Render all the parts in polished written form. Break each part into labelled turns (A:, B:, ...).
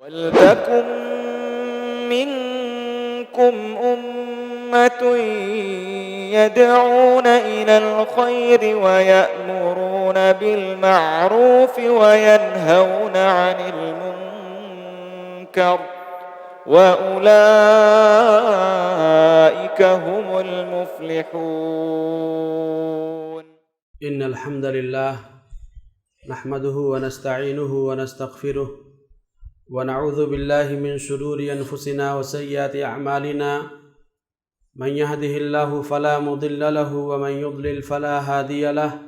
A: وَلْتَكُن مِّنكُمْ أُمَّةٌ يَدْعُونَ إِلَى الْخَيْرِ وَيَأْمُرُونَ بِالْمَعْرُوفِ وَيَنْهَوْنَ عَنِ الْمُنكَرِ وَأُولَئِكَ هُمُ الْمُفْلِحُونَ.
B: إن الحمد لله نحمده ونستعينه ونستغفره ونعوذ بالله من شرور أنفسنا وسيئات أعمالنا من يهده الله فلا مضل له ومن يضلل فلا هادي له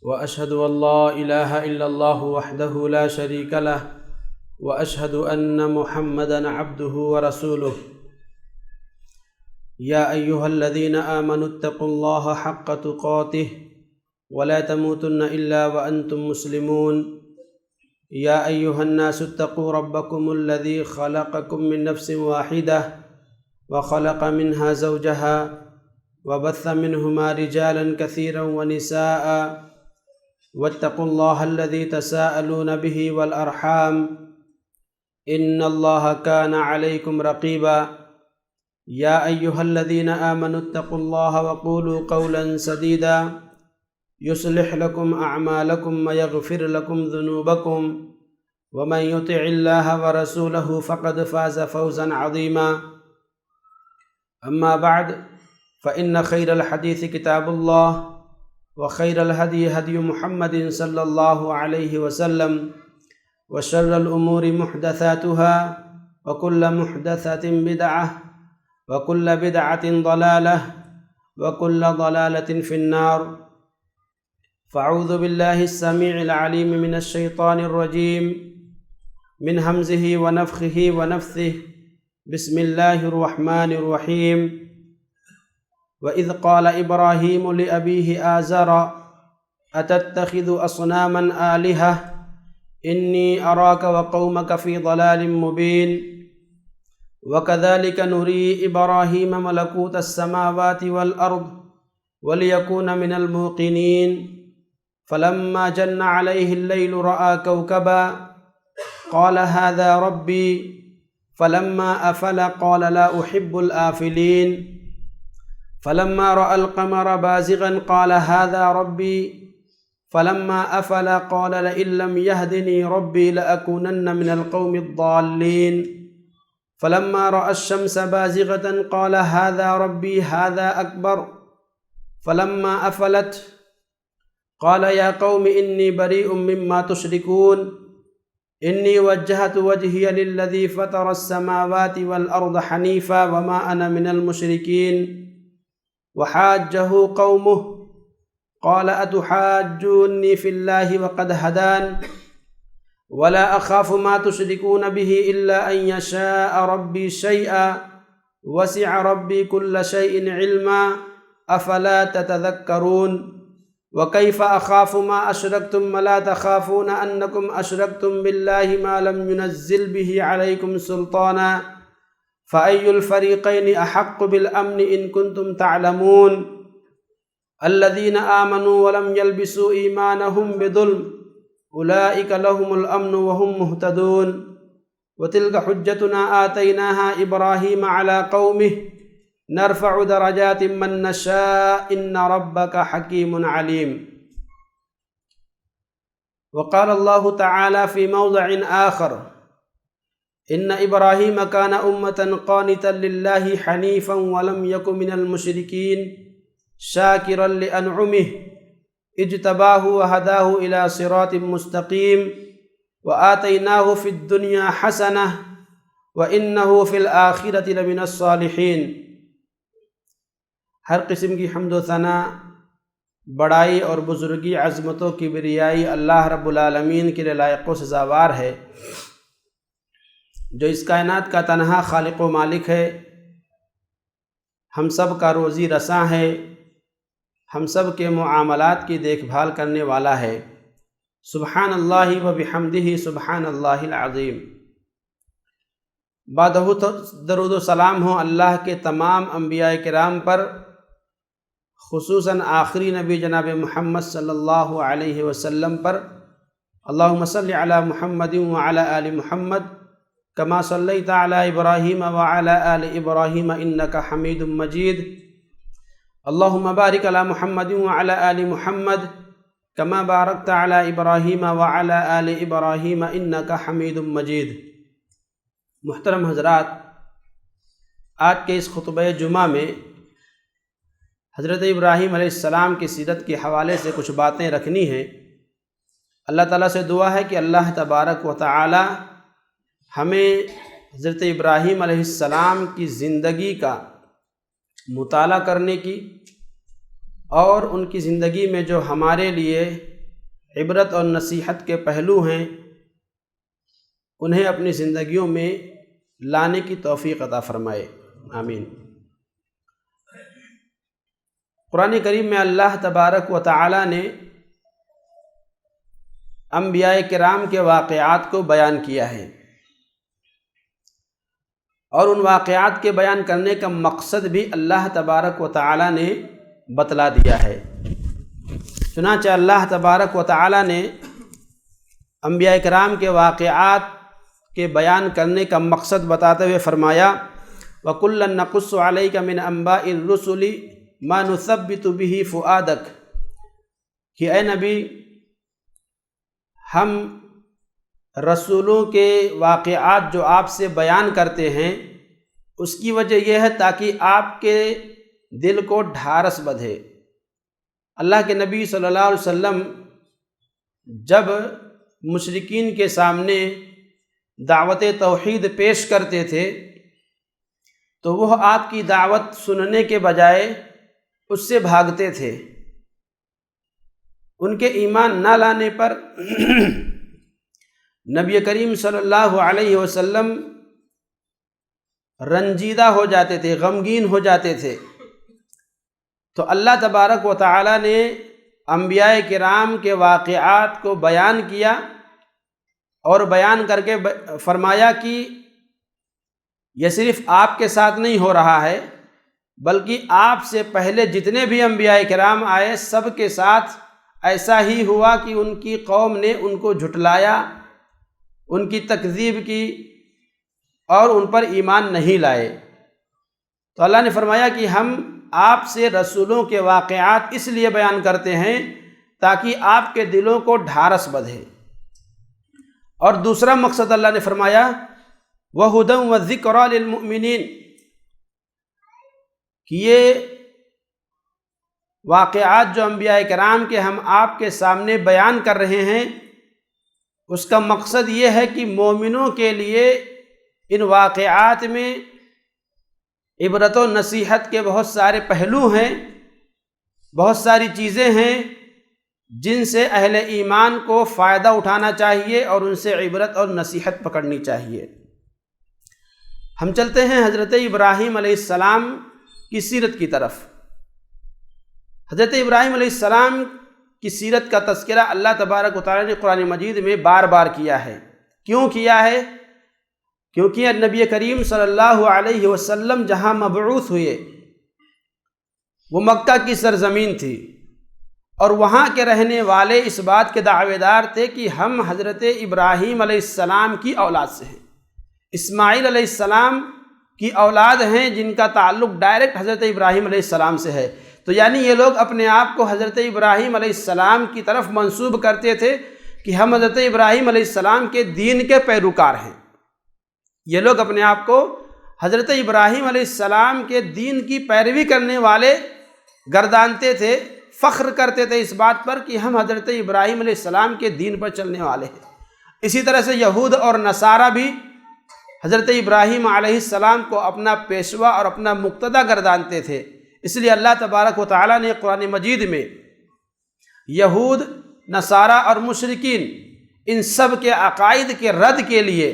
B: وأشهد أن لا إله إلا الله وحده لا شريك له وأشهد أن محمدًا عبده ورسوله. يا أيها الذين آمنوا اتقوا الله حق تقاته ولا تموتن إلا وأنتم مسلمون. يا أيها الناس اتقوا ربكم الذي خلقكم من نفس واحدة وخلق منها زوجها وبث منهما رجالا كثيرا ونساء واتقوا الله الذي تساءلون به والأرحام إن الله كان عليكم رقيبا. يا أيها الذين آمنوا اتقوا الله وقولوا قولا سديدا يصلح لكم أعمالكم ويغفر لكم ذنوبكم ومن يطع الله ورسوله فقد فاز فوزا عظيما. أما بعد فإن خير الحديث كتاب الله وخير الهدي هدي محمد صلى الله عليه وسلم وشر الأمور محدثاتها وكل محدثة بدعة وكل بدعة ضلالة وكل ضلالة في النار. فأعوذ بالله السميع العليم من الشيطان الرجيم من همزه ونفخه ونفثه. بسم الله الرحمن الرحيم. وإذ قال إبراهيم لأبيه آزر أتتخذ أصناما آلهة إني أراك وقومك في ضلال مبين. وكذلك نري إبراهيم ملكوت السماوات والأرض وليكون من الموقنين. فلما جن عليه الليل رأى كوكبا قال هذا ربي فلما أفل قال لا أحب الآفلين. فلما رأى القمر بازغا قال هذا ربي فلما أفل قال لئن لم يهدني ربي لأكونن من القوم الضالين. فلما رأى الشمس بازغة قال هذا ربي هذا أكبر. فلما أفلت قال يا قوم إني بريء مما تشركون إني وجهت وجهي للذي فطر السماوات والأرض حنيفا وما أنا من المشركين. وحاجه قومه قال أتحاجوني في الله وقد هدان ولا أخاف ما تشركون به إلا أن يشاء ربي شيئا وسع ربي كل شيء علما أفلا تتذكرون. وكيف أخاف ما أشركتم ولا تخافون أنكم أشركتم بالله ما لم ينزل به عليكم سلطانا فأي الفريقين أحق بالأمن إن كنتم تعلمون. الذين آمنوا ولم يلبسوا إيمانهم بظلم أولئك لهم الأمن وهم مهتدون. وتلك حجتنا آتيناها إبراهيم على قومه نرفع درجات من نشاء إن ربك حكيم عليم. وقال الله تعالى في موضع آخر إن إبراهيم كان أمة قانتا لله حنيفا ولم يكن من المشركين شاكرا لأنعمه اجتباه وهداه إلى صراط مستقيم وآتيناه في الدنيا حسنة وإنه في الآخرة لمن الصالحين. ہر قسم کی حمد و ثنا، بڑائی اور بزرگی، عظمت و کبریائی اللہ رب العالمین کے لیے لائق و سزاوار ہے، جو اس کائنات کا تنہا خالق و مالک ہے، ہم سب کا روزی رساں ہے، ہم سب کے معاملات کی دیکھ بھال کرنے والا ہے۔ سبحان اللہ و بحمدہ سبحان اللہ العظیم۔ بعدہ درود و سلام ہو اللہ کے تمام انبیاء کرام پر، خصوصاً آخری نبی جناب محمد صلی اللہ علیہ وسلم پر، اللہم صلی علی محمد وعلی آل محمد کما صلیت علی ابراہیم وعلی آل ابراہیم انک حمید مجید اللہم بارک علی محمد وعلی آل محمد کما بارکت علی ابراہیم وعلی آل ابراہیم انک حمید مجید۔ محترم حضرات، آج کے اس خطبہ جمعہ میں حضرت ابراہیم علیہ السلام کی سیرت کے حوالے سے کچھ باتیں رکھنی ہیں۔ اللہ تعالیٰ سے دعا ہے کہ اللہ تبارک و تعالی ہمیں حضرت ابراہیم علیہ السلام کی زندگی کا مطالعہ کرنے کی اور ان کی زندگی میں جو ہمارے لیے عبرت اور نصیحت کے پہلو ہیں انہیں اپنی زندگیوں میں لانے کی توفیق عطا فرمائے، آمین۔ قرآن کریم میں اللہ تبارک و تعالی نے انبیاء کرام کے واقعات کو بیان کیا ہے، اور ان واقعات کے بیان کرنے کا مقصد بھی اللہ تبارک و تعالی نے بتلا دیا ہے۔ چنانچہ اللہ تبارک و تعالی نے انبیاء کرام کے واقعات کے بیان کرنے کا مقصد بتاتے ہوئے فرمایا وَكُلًّا نَقُصُّ عَلَيْكَ مِنْ أَنْبَاءِ الرُّسُلِ مَا نُثَبِّتُ بِهِ فُؤَادَكَ، کہ اے نبی ہم رسولوں کے واقعات جو آپ سے بیان کرتے ہیں اس کی وجہ یہ ہے تاکہ آپ کے دل کو ڈھارس بدھے۔ اللہ کے نبی صلی اللہ علیہ وسلم جب مشرکین کے سامنے دعوت توحید پیش کرتے تھے تو وہ آپ کی دعوت سننے کے بجائے اس سے بھاگتے تھے۔ ان کے ایمان نہ لانے پر نبی کریم صلی اللہ علیہ وسلم رنجیدہ ہو جاتے تھے، غمگین ہو جاتے تھے۔ تو اللہ تبارک و تعالی نے انبیاء کرام کے واقعات کو بیان کیا اور بیان کر کے فرمایا کہ یہ صرف آپ کے ساتھ نہیں ہو رہا ہے بلکہ آپ سے پہلے جتنے بھی انبیاء کرام آئے سب کے ساتھ ایسا ہی ہوا کہ ان کی قوم نے ان کو جھٹلایا، ان کی تکذیب کی اور ان پر ایمان نہیں لائے۔ تو اللہ نے فرمایا کہ ہم آپ سے رسولوں کے واقعات اس لیے بیان کرتے ہیں تاکہ آپ کے دلوں کو ڈھارس بدھے۔ اور دوسرا مقصد اللہ نے فرمایا وَهُدًى وَذِكْرَى لِلْمُؤْمِنِينَ، کہ یہ واقعات جو انبیاء کرام کے ہم آپ کے سامنے بیان کر رہے ہیں اس کا مقصد یہ ہے کہ مومنوں کے لیے ان واقعات میں عبرت و نصیحت کے بہت سارے پہلو ہیں، بہت ساری چیزیں ہیں جن سے اہل ایمان کو فائدہ اٹھانا چاہیے اور ان سے عبرت اور نصیحت پکڑنی چاہیے۔ ہم چلتے ہیں حضرت ابراہیم علیہ السلام کی سیرت کی طرف۔ حضرت ابراہیم علیہ السلام کی سیرت کا تذکرہ اللہ تبارک و تعالی نے قرآن مجید میں بار بار کیا ہے۔ کیوں کیا ہے؟ کیونکہ نبی کریم صلی اللہ علیہ وسلم جہاں مبعوث ہوئے وہ مکہ کی سرزمین تھی، اور وہاں کے رہنے والے اس بات کے دعوے دار تھے کہ ہم حضرت ابراہیم علیہ السلام کی اولاد سے ہیں، اسماعیل علیہ السلام کی اولاد ہیں جن کا تعلق ڈائریکٹ حضرت ابراہیم علیہ السلام سے ہے۔ تو یعنی یہ لوگ اپنے آپ کو حضرت ابراہیم علیہ السلام کی طرف منسوب کرتے تھے کہ ہم حضرت ابراہیم علیہ السلام کے دین کے پیروکار ہیں۔ یہ لوگ اپنے آپ کو حضرت ابراہیم علیہ السلام کے دین کی پیروی کرنے والے گردانتے تھے، فخر کرتے تھے اس بات پر کہ ہم حضرت ابراہیم علیہ السلام کے دین پر چلنے والے ہیں۔ اسی طرح سے یہود اور نصارہ بھی حضرت ابراہیم علیہ السلام کو اپنا پیشوا اور اپنا مقتدی گردانتے تھے۔ اس لیے اللہ تبارک و تعالی نے قرآن مجید میں یہود، نصارہ اور مشرکین ان سب کے عقائد کے رد کے لیے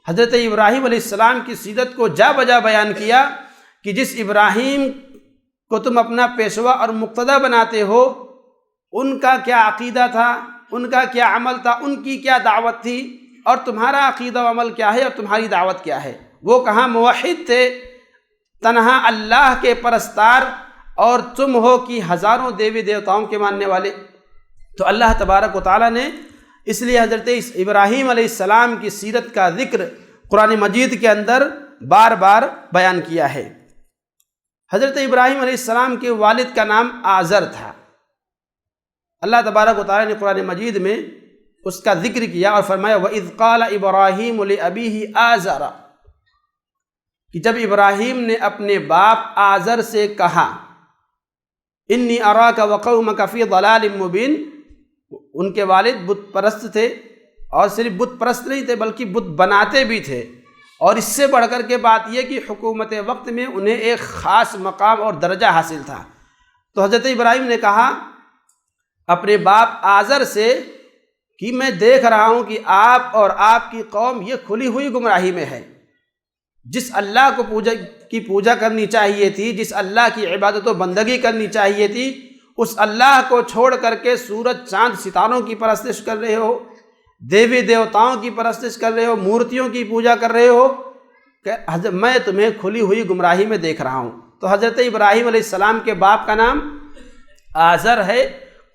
B: حضرت ابراہیم علیہ السلام کی سیرت کو جا بجا بیان کیا کہ جس ابراہیم کو تم اپنا پیشوا اور مقتدی بناتے ہو ان کا کیا عقیدہ تھا، ان کا کیا عمل تھا، ان کی کیا دعوت تھی، اور تمہارا عقیدہ و عمل کیا ہے اور تمہاری دعوت کیا ہے۔ وہ کہاں موحد تھے، تنہا اللہ کے پرستار، اور تم ہو کہ ہزاروں دیوی دیوتاؤں کے ماننے والے۔ تو اللہ تبارک و تعالیٰ نے اس لیے حضرت ابراہیم علیہ السلام کی سیرت کا ذکر قرآن مجید کے اندر بار بار بیان کیا ہے۔ حضرت ابراہیم علیہ السلام کے والد کا نام آزر تھا۔ اللہ تبارک و تعالیٰ نے قرآن مجید میں اس کا ذکر کیا اور فرمایا وَإِذْ قَالَ إِبْرَاهِيمُ لِأَبِيهِ آزَرَ، کہ جب ابراہیم نے اپنے باپ آزر سے کہا اِنِّي أَرَاكَ وَقَوْمَكَ فِي ضَلَالٍ مُبِينٍ، ان کے والد بت پرست تھے، اور صرف بت پرست نہیں تھے بلکہ بت بناتے بھی تھے، اور اس سے بڑھ کر کے بات یہ کہ حکومت وقت میں انہیں ایک خاص مقام اور درجہ حاصل تھا۔ تو حضرت ابراہیم نے کہا اپنے باپ آزر سے کہ میں دیکھ رہا ہوں کہ آپ اور آپ کی قوم یہ کھلی ہوئی گمراہی میں ہے۔ جس اللہ کو پوجا کرنی چاہیے تھی، جس اللہ کی عبادت و بندگی کرنی چاہیے تھی، اس اللہ کو چھوڑ کر کے سورج چاند ستاروں کی پرستش کر رہے ہو، دیوی دیوتاؤں کی پرستش کر رہے ہو، مورتیوں کی پوجا کر رہے ہو، کہ میں تمہیں کھلی ہوئی گمراہی میں دیکھ رہا ہوں۔ تو حضرت ابراہیم علیہ السلام کے باپ کا نام آزر ہے،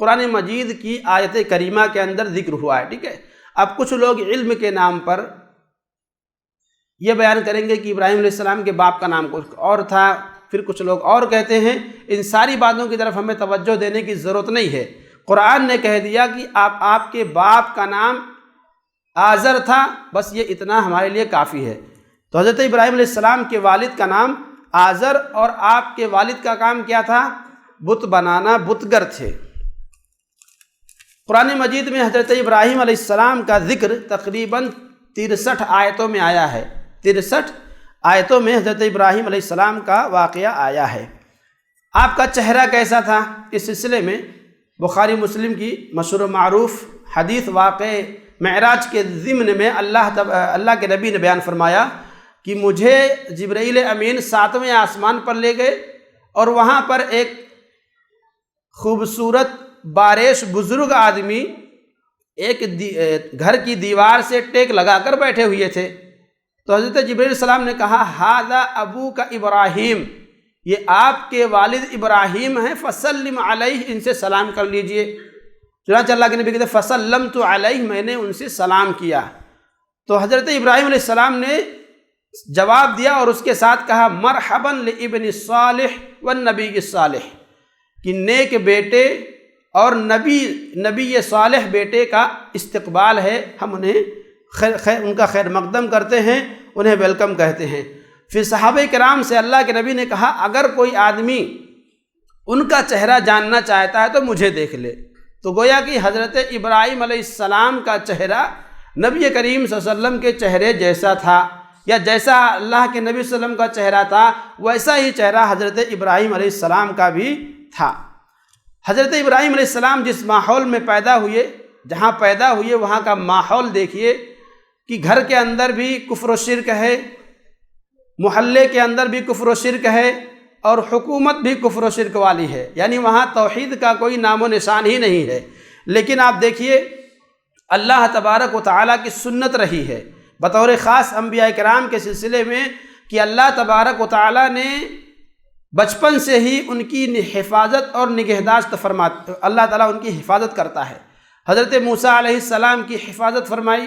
B: قرآن مجید کی آیت کریمہ کے اندر ذکر ہوا ہے، ٹھیک ہے۔ اب کچھ لوگ علم کے نام پر یہ بیان کریں گے کہ ابراہیم علیہ السلام کے باپ کا نام کچھ اور تھا، پھر کچھ لوگ اور کہتے ہیں۔ ان ساری باتوں کی طرف ہمیں توجہ دینے کی ضرورت نہیں ہے۔ قرآن نے کہہ دیا کہ آپ کے باپ کا نام آزر تھا، بس یہ اتنا ہمارے لیے کافی ہے۔ تو حضرت ابراہیم علیہ السلام کے والد کا نام آزر، اور آپ کے والد کا کام کیا تھا؟ بت بنانا، بتگر تھے۔ قرآن مجید میں حضرت ابراہیم علیہ السلام کا ذکر تقریباً 63 آیتوں میں آیا ہے۔ 63 آیتوں میں حضرت ابراہیم علیہ السلام کا واقعہ آیا ہے۔ آپ کا چہرہ کیسا تھا؟ اس سلسلے میں بخاری مسلم کی مشہور و معروف حدیث واقع معراج کے ضمن میں اللہ کے نبی نے بیان فرمایا کہ مجھے جبرائیل امین 7ویں آسمان پر لے گئے، اور وہاں پر ایک خوبصورت باریش بزرگ آدمی ایک گھر کی دیوار سے ٹیک لگا کر بیٹھے ہوئے تھے۔ تو حضرت جبرائیل علیہ السلام نے کہا ھذا ابوک ابراہیم، یہ آپ کے والد ابراہیم ہیں، فسلم علیہ، ان سے سلام کر لیجئے۔ چنانچہ اللہ کے نبی کہتے ہیں فسلمت علیہ، میں نے ان سے سلام کیا۔ تو حضرت ابراہیم علیہ السلام نے جواب دیا اور اس کے ساتھ کہا مرحبا لابن الصالح والنبی الصالح، کہ نیک بیٹے اور نبی صالح بیٹے کا استقبال ہے، ہم انہیں ان کا خیر مقدم کرتے ہیں، انہیں ویلکم کہتے ہیں۔ پھر صحابہ کرام سے اللہ کے نبی نے کہا اگر کوئی آدمی ان کا چہرہ جاننا چاہتا ہے تو مجھے دیکھ لے۔ تو گویا کہ حضرت ابراہیم علیہ السلام کا چہرہ نبی کریم صلی اللہ علیہ وسلم کے چہرے جیسا تھا، یا جیسا اللہ کے نبی صلی اللہ علیہ وسلم کا چہرہ تھا ویسا ہی چہرہ حضرت ابراہیم علیہ السلام کا بھی تھا۔ حضرت ابراہیم علیہ السلام جس ماحول میں پیدا ہوئے، جہاں پیدا ہوئے وہاں کا ماحول دیکھیے کہ گھر کے اندر بھی کفر و شرک ہے، محلے کے اندر بھی کفر و شرک ہے، اور حکومت بھی کفر و شرک والی ہے، یعنی وہاں توحید کا کوئی نام و نشان ہی نہیں ہے۔ لیکن آپ دیکھیے اللہ تبارک و تعالیٰ کی سنت رہی ہے بطور خاص انبیاء کرام کے سلسلے میں کہ اللہ تبارک و تعالیٰ نے بچپن سے ہی ان کی حفاظت اور نگہداشت فرماتے، اللہ تعالیٰ ان کی حفاظت کرتا ہے۔ حضرت موسیٰ علیہ السلام کی حفاظت فرمائی،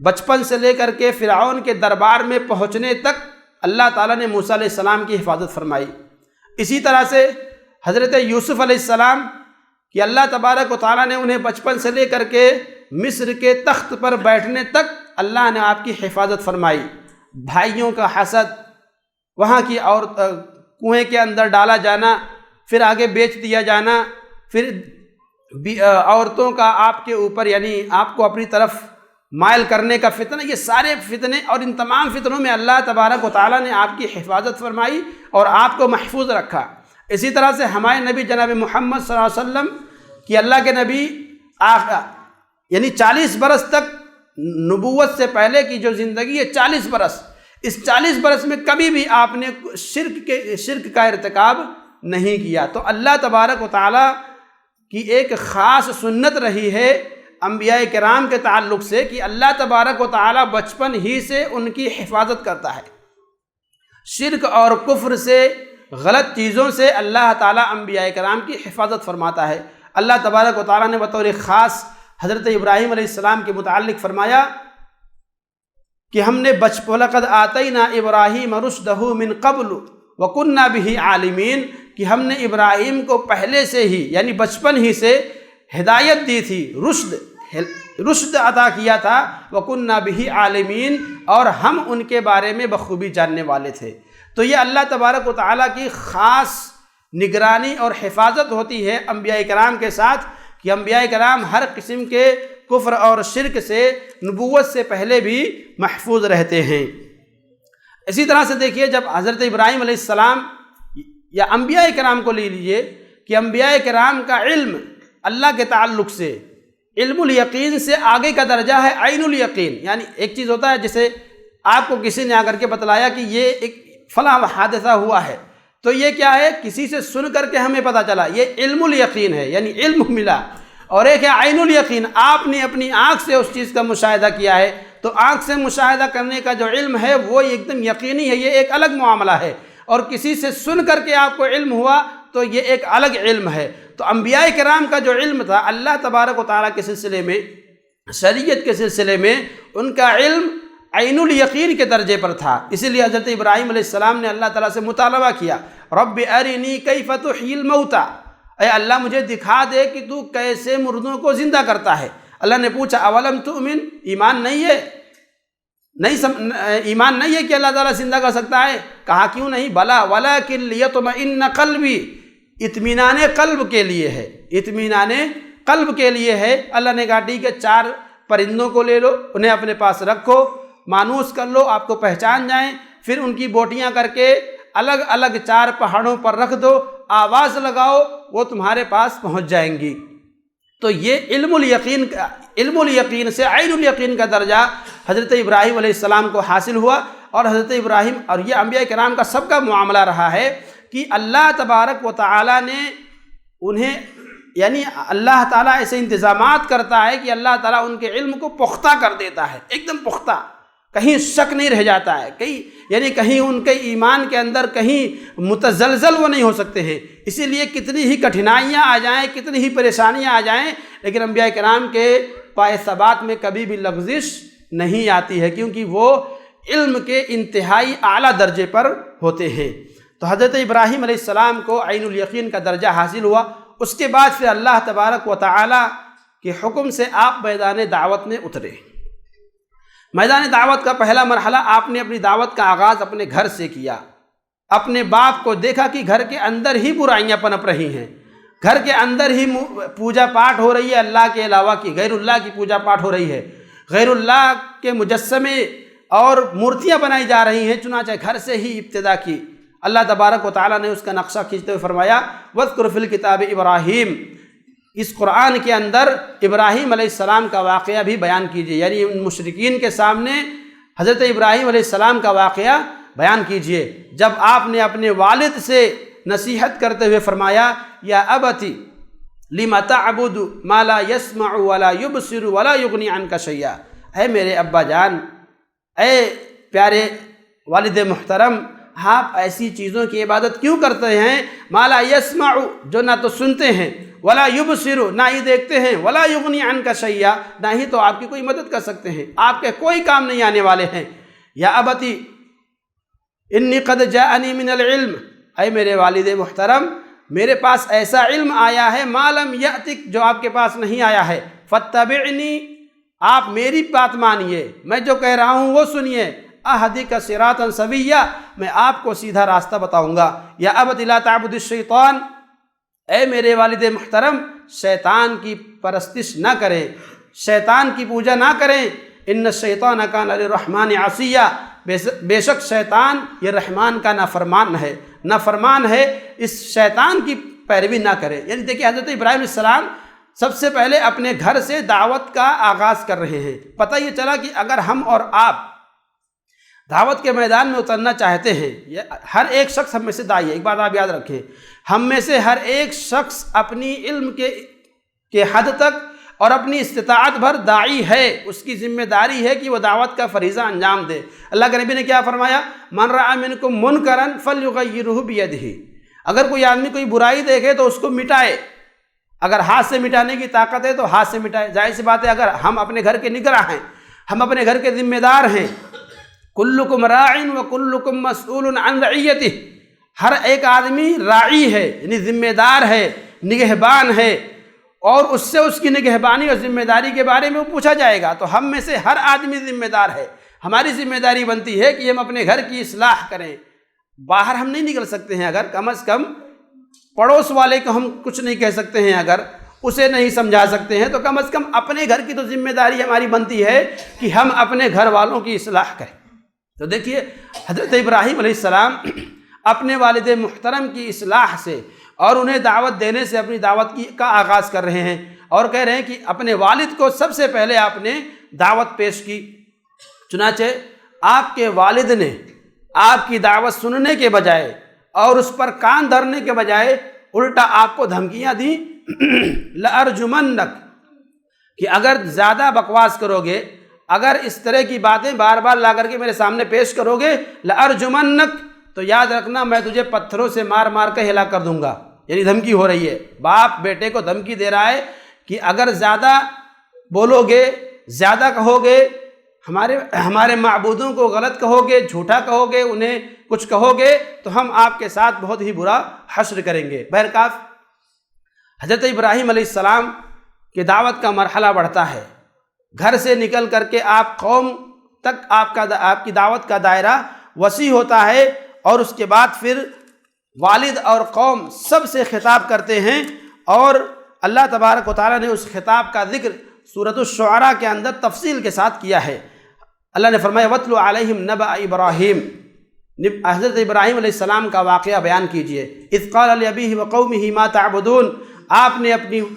B: بچپن سے لے کر کے فرعون کے دربار میں پہنچنے تک اللہ تعالیٰ نے موسیٰ علیہ السلام کی حفاظت فرمائی۔ اسی طرح سے حضرت یوسف علیہ السلام کہ اللہ تبارک و تعالیٰ نے انہیں بچپن سے لے کر کے مصر کے تخت پر بیٹھنے تک اللہ نے آپ کی حفاظت فرمائی۔ بھائیوں کا حسد، وہاں کی کنویں کے اندر ڈالا جانا، پھر آگے بیچ دیا جانا، پھر عورتوں کا آپ کے اوپر یعنی آپ کو اپنی طرف مائل کرنے کا فتنہ، یہ سارے فتنے اور ان تمام فتنوں میں اللہ تبارک و تعالیٰ نے آپ کی حفاظت فرمائی اور آپ کو محفوظ رکھا۔ اسی طرح سے ہمارے نبی جناب محمد صلی اللہ علیہ وسلم کہ اللہ کے نبی یعنی 40 برس تک نبوت سے پہلے کی جو زندگی ہے 40 برس، اس 40 برس میں کبھی بھی آپ نے شرک کا ارتکاب نہیں کیا۔ تو اللہ تبارک و تعالیٰ کی ایک خاص سنت رہی ہے انبیاء کرام کے تعلق سے کہ اللہ تبارک و تعالیٰ بچپن ہی سے ان کی حفاظت کرتا ہے۔ شرک اور کفر سے، غلط چیزوں سے اللہ تعالیٰ انبیاء کرام کی حفاظت فرماتا ہے۔ اللہ تبارک و تعالیٰ نے بطور خاص حضرت ابراہیم علیہ السلام کے متعلق فرمایا کہ ہم نے وَلَقَدْ آتَيْنَا إِبْرَاهِيمَ رُشْدَهُ مِنْ قَبْلُ وَكُنَّا بِهِ عَالِمِينَ کہ ہم نے ابراہیم کو پہلے سے ہی یعنی بچپن ہی سے ہدایت دی تھی، رشد عطا کیا تھا، وَكُنَّا بِهِ عَالِمِينَ اور ہم ان کے بارے میں بخوبی جاننے والے تھے۔ تو یہ اللہ تبارک و تعالیٰ کی خاص نگرانی اور حفاظت ہوتی ہے انبیاء کرام کے ساتھ کہ انبیاء کرام ہر قسم کے کفر اور شرک سے نبوت سے پہلے بھی محفوظ رہتے ہیں۔ اسی طرح سے دیکھیے جب حضرت ابراہیم علیہ السلام یا انبیاء کرام کو لے لیجئے کہ انبیاء کرام کا علم اللہ کے تعلق سے علم الیقین سے آگے کا درجہ ہے عین الیقین، یعنی ایک چیز ہوتا ہے جیسے آپ کو کسی نے آ کر کے بتلایا کہ یہ ایک فلاں حادثہ ہوا ہے، تو یہ کیا ہے کسی سے سن کر کے ہمیں پتہ چلا، یہ علم الیقین ہے یعنی علم ملا، اور ایک ہے عین الیقین، آپ نے اپنی آنکھ سے اس چیز کا مشاہدہ کیا ہے، تو آنکھ سے مشاہدہ کرنے کا جو علم ہے وہ ایک دم یقینی ہے، یہ ایک الگ معاملہ ہے، اور کسی سے سن کر کے آپ کو علم ہوا تو یہ ایک الگ علم ہے۔ تو انبیاء کرام کا جو علم تھا اللہ تبارک و تعالیٰ کے سلسلے میں، شریعت کے سلسلے میں ان کا علم عین الیقین کے درجے پر تھا، اسی لیے حضرت ابراہیم علیہ السلام نے اللہ تعالیٰ سے مطالبہ کیا، رب ارنی کیف تحیی الموتیٰ، اے اللہ مجھے دکھا دے کہ تو کیسے مردوں کو زندہ کرتا ہے۔ اللہ نے پوچھا اولم تؤمن، ایمان نہیں ہے؟ ایمان نہیں ہے کہ اللہ تعالیٰ زندہ کر سکتا ہے؟ کہا کیوں نہیں، بلا ولکن لیطمئن قلبی، اطمینان قلب کے لیے ہے، اطمینان قلب کے لیے ہے۔ اللہ نے کہا ٹھیک ہے 4 پرندوں کو لے لو، انہیں اپنے پاس رکھو، مانوس کر لو، آپ کو پہچان جائیں، پھر ان کی بوٹیاں کر کے الگ الگ 4 پہاڑوں پر رکھ دو، آواز لگاؤ، وہ تمہارے پاس پہنچ جائیں گی۔ تو یہ علم الیقین سے عین الیقین کا درجہ حضرت ابراہیم علیہ السلام کو حاصل ہوا، اور حضرت ابراہیم اور یہ انبیاء کرام کا سب کا معاملہ رہا ہے کہ اللہ تبارک و تعالیٰ نے انہیں یعنی اللہ تعالیٰ ایسے انتظامات کرتا ہے کہ اللہ تعالیٰ ان کے علم کو پختہ کر دیتا ہے، ایک دم پختہ، کہیں شک نہیں رہ جاتا ہے، کہیں ان کے ایمان کے اندر کہیں متزلزل وہ نہیں ہو سکتے ہیں۔ اسی لیے کتنی ہی کٹھنائیاں آ جائیں، کتنی ہی پریشانیاں آ جائیں، لیکن انبیاء کرام کے پائے ثبات میں کبھی بھی لغزش نہیں آتی ہے، کیونکہ وہ علم کے انتہائی اعلیٰ درجے پر ہوتے ہیں۔ تو حضرت ابراہیم علیہ السلام کو عین الیقین کا درجہ حاصل ہوا، اس کے بعد پھر اللہ تبارک و تعالیٰ کے حکم سے آپ میدان دعوت میں اترے۔ میدان دعوت کا پہلا مرحلہ آپ نے اپنی دعوت کا آغاز اپنے گھر سے کیا، اپنے باپ کو دیکھا کہ گھر کے اندر ہی برائیاں پنپ رہی ہیں، گھر کے اندر ہی پوجا پاٹ ہو رہی ہے، اللہ کے علاوہ کی غیر اللہ کی پوجا پاٹ ہو رہی ہے، غیر اللہ کے مجسمے اور مورتیاں بنائی جا رہی ہیں، چنانچہ گھر سے ہی ابتدا کی۔ اللہ تبارک و تعالیٰ نے اس کا نقشہ کھینچتے ہوئے فرمایا وَاذْكُرْ فِي الْكِتَابِ ابراہیم، اس قرآن کے اندر ابراہیم علیہ السلام کا واقعہ بھی بیان کیجیے، یعنی ان مشرکین کے سامنے حضرت ابراہیم علیہ السلام کا واقعہ بیان کیجیے، جب آپ نے اپنے والد سے نصیحت کرتے ہوئے فرمایا یا ابتی لم تعبد ما لا يسمع ولا يبصر ولا يغني عنك شيئا، اے میرے ابا جان، اے پیارے والد محترم، آپ ایسی چیزوں کی عبادت کیوں کرتے ہیں ما لا يسمع، جو نہ تو سنتے ہیں، ولا يبصر، نہ ہی دیکھتے ہیں، ولا يغني عنك شيئا، نہ ہی تو آپ کی کوئی مدد کر سکتے ہیں، آپ کے کوئی کام نہیں آنے والے ہیں۔ یا ابتی انی قد جاءنی من العلم، اے میرے والد محترم، میرے پاس ایسا علم آیا ہے ما لم یأتک، جو آپ کے پاس نہیں آیا ہے، فاتبعنی، آپ میری بات مانیے، میں جو کہہ رہا ہوں وہ سنیے، اہدک صراطا سویا، میں آپ کو سیدھا راستہ بتاؤں گا۔ یا ابت لا تعبد الشیطان، اے میرے والد محترم، شیطان کی پرستش نہ کریں، شیطان کی پوجا نہ کریں، ان الشیطان کان للرحمن عصیا، بے شک شیطان یہ رحمان کا نافرمان ہے، اس شیطان کی پیروی نہ کرے۔ یعنی دیکھیں حضرت ابراہیم علیہ السلام سب سے پہلے اپنے گھر سے دعوت کا آغاز کر رہے ہیں۔ پتہ یہ چلا کہ اگر ہم اور آپ دعوت کے میدان میں اترنا چاہتے ہیں، ہر ایک شخص ہم میں سے داعی ہے، ایک بات آپ یاد رکھیں، ہم میں سے ہر ایک شخص اپنی علم کے حد تک اور اپنی استطاعت بھر داعی ہے، اس کی ذمہ داری ہے کہ وہ دعوت کا فریضہ انجام دے۔ اللہ کے نبی نے کیا فرمایا؟ من رأى منکم منکرا فلیغیرہ بیدہ، اگر کوئی آدمی کوئی برائی دیکھے تو اس کو مٹائے، اگر ہاتھ سے مٹانے کی طاقت ہے تو ہاتھ سے مٹائے، ظاہر سی بات ہے اگر ہم اپنے گھر کے نگراں ہیں، ہم اپنے گھر کے ذمہ دار ہیں، کلکم راع و کلکم مسئول عن رعیتہ، ہر ایک آدمی راعی ہے یعنی ذمہ دار ہے، نگہبان ہے، اور اس سے اس کی نگہبانی اور ذمہ داری کے بارے میں پوچھا جائے گا۔ تو ہم میں سے ہر آدمی ذمہ دار ہے، ہماری ذمہ داری بنتی ہے کہ ہم اپنے گھر کی اصلاح کریں۔ باہر ہم نہیں نکل سکتے ہیں، اگر کم از کم پڑوس والے کو ہم کچھ نہیں کہہ سکتے ہیں، اگر اسے نہیں سمجھا سکتے ہیں تو کم از کم اپنے گھر کی تو ذمہ داری ہماری بنتی ہے کہ ہم اپنے گھر والوں کی اصلاح کریں۔ تو دیکھیے حضرت ابراہیم علیہ السلام اپنے والد محترم کی اصلاح سے اور انہیں دعوت دینے سے اپنی دعوت کا آغاز کر رہے ہیں، اور کہہ رہے ہیں کہ اپنے والد کو سب سے پہلے آپ نے دعوت پیش کی۔ چنانچہ آپ کے والد نے آپ کی دعوت سننے کے بجائے اور اس پر کان دھرنے کے بجائے الٹا آپ کو دھمکیاں دیں، لَأَرْجُمَنَّكَ، کہ اگر زیادہ بکواس کرو گے، اگر اس طرح کی باتیں بار بار لا کر کے میرے سامنے پیش کرو گے، لَأَرْجُمَنَّكَ، تو یاد رکھنا میں تجھے پتھروں سے مار مار کے ہلاک کر دوں گا۔ یعنی دھمکی ہو رہی ہے، باپ بیٹے کو دھمکی دے رہا ہے کہ اگر زیادہ بولو گے، زیادہ کہو گے، ہمارے معبودوں کو غلط کہو گے، جھوٹا کہو گے، انہیں کچھ کہو گے تو ہم آپ کے ساتھ بہت ہی برا حشر کریں گے۔ بہرکاف حضرت ابراہیم علیہ السلام کی دعوت کا مرحلہ بڑھتا ہے، گھر سے نکل کر کے آپ قوم تک آپ کی دعوت کا دائرہ وسیع ہوتا ہے، اور اس کے بعد پھر والد اور قوم سب سے خطاب کرتے ہیں، اور اللہ تبارک و تعالیٰ نے اس خطاب کا ذکر سورۃ الشعراء کے اندر تفصیل کے ساتھ کیا ہے۔ اللہ نے فرمایا وَاتْلُ عَلَيْهِمْ نَبَأَ إِبْرَاهِيمَ، حضرت ابراہیم علیہ السلام کا واقعہ بیان کیجئے۔ اِذْ قَالَ لِأَبِيهِ وَقَوْمِهِ مَا تَعْبُدُونَ، آپ نے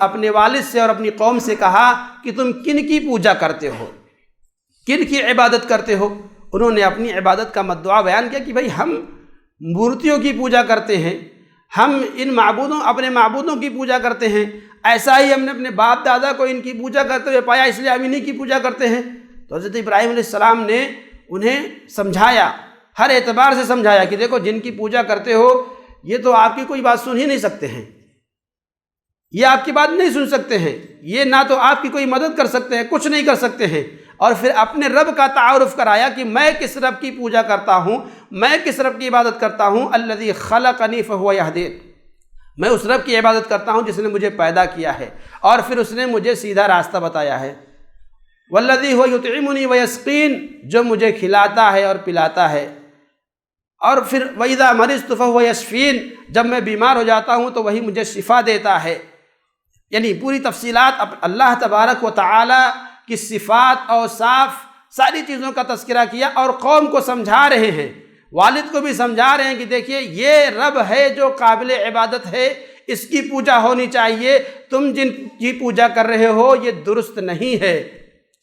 B: اپنے والد سے اور اپنی قوم سے کہا کہ تم کن کی پوجا کرتے ہو، کن کی عبادت کرتے ہو۔ انہوں نے اپنی عبادت کا مدعا بیان کیا کہ بھئی ہم مورتیوں کی پوجا کرتے ہیں، ہم اپنے معبودوں کی پوجا کرتے ہیں، ایسا ہی ہم نے اپنے باپ دادا کو ان کی پوجا کرتے ہوئے پایا، اس لیے ہم انہی کی پوجا کرتے ہیں۔ تو حضرت ابراہیم علیہ السلام نے انہیں سمجھایا، ہر اعتبار سے سمجھایا کہ دیکھو جن کی پوجا کرتے ہو یہ تو آپ کی کوئی بات سن ہی نہیں سکتے ہیں، یہ آپ کی بات نہیں سن سکتے ہیں، یہ نہ تو آپ کی کوئی مدد کر سکتے ہیں، کچھ نہیں کر سکتے ہیں۔ اور پھر اپنے رب کا تعارف کرایا کہ میں کس رب کی پوجا کرتا ہوں، میں کس رب کی عبادت کرتا ہوں، الذی خلقنی فہو یہدین، میں اس رب کی عبادت کرتا ہوں جس نے مجھے پیدا کیا ہے اور پھر اس نے مجھے سیدھا راستہ بتایا ہے۔ والذی هو یطعمنی ویسقین، جو مجھے کھلاتا ہے اور پلاتا ہے، اور پھر وَإِذَا مَرِضْتُ فَهُوَ يَشْفِينِ، جب میں بیمار ہو جاتا ہوں تو وہی مجھے شفا دیتا ہے۔ یعنی پوری تفصیلات اللہ تبارک و تعالی کی صفات اور ساری چیزوں کا تذکرہ کیا، اور قوم کو سمجھا رہے ہیں، والد کو بھی سمجھا رہے ہیں کہ دیکھیے یہ رب ہے جو قابل عبادت ہے، اس کی پوجا ہونی چاہیے، تم جن کی پوجا کر رہے ہو یہ درست نہیں ہے۔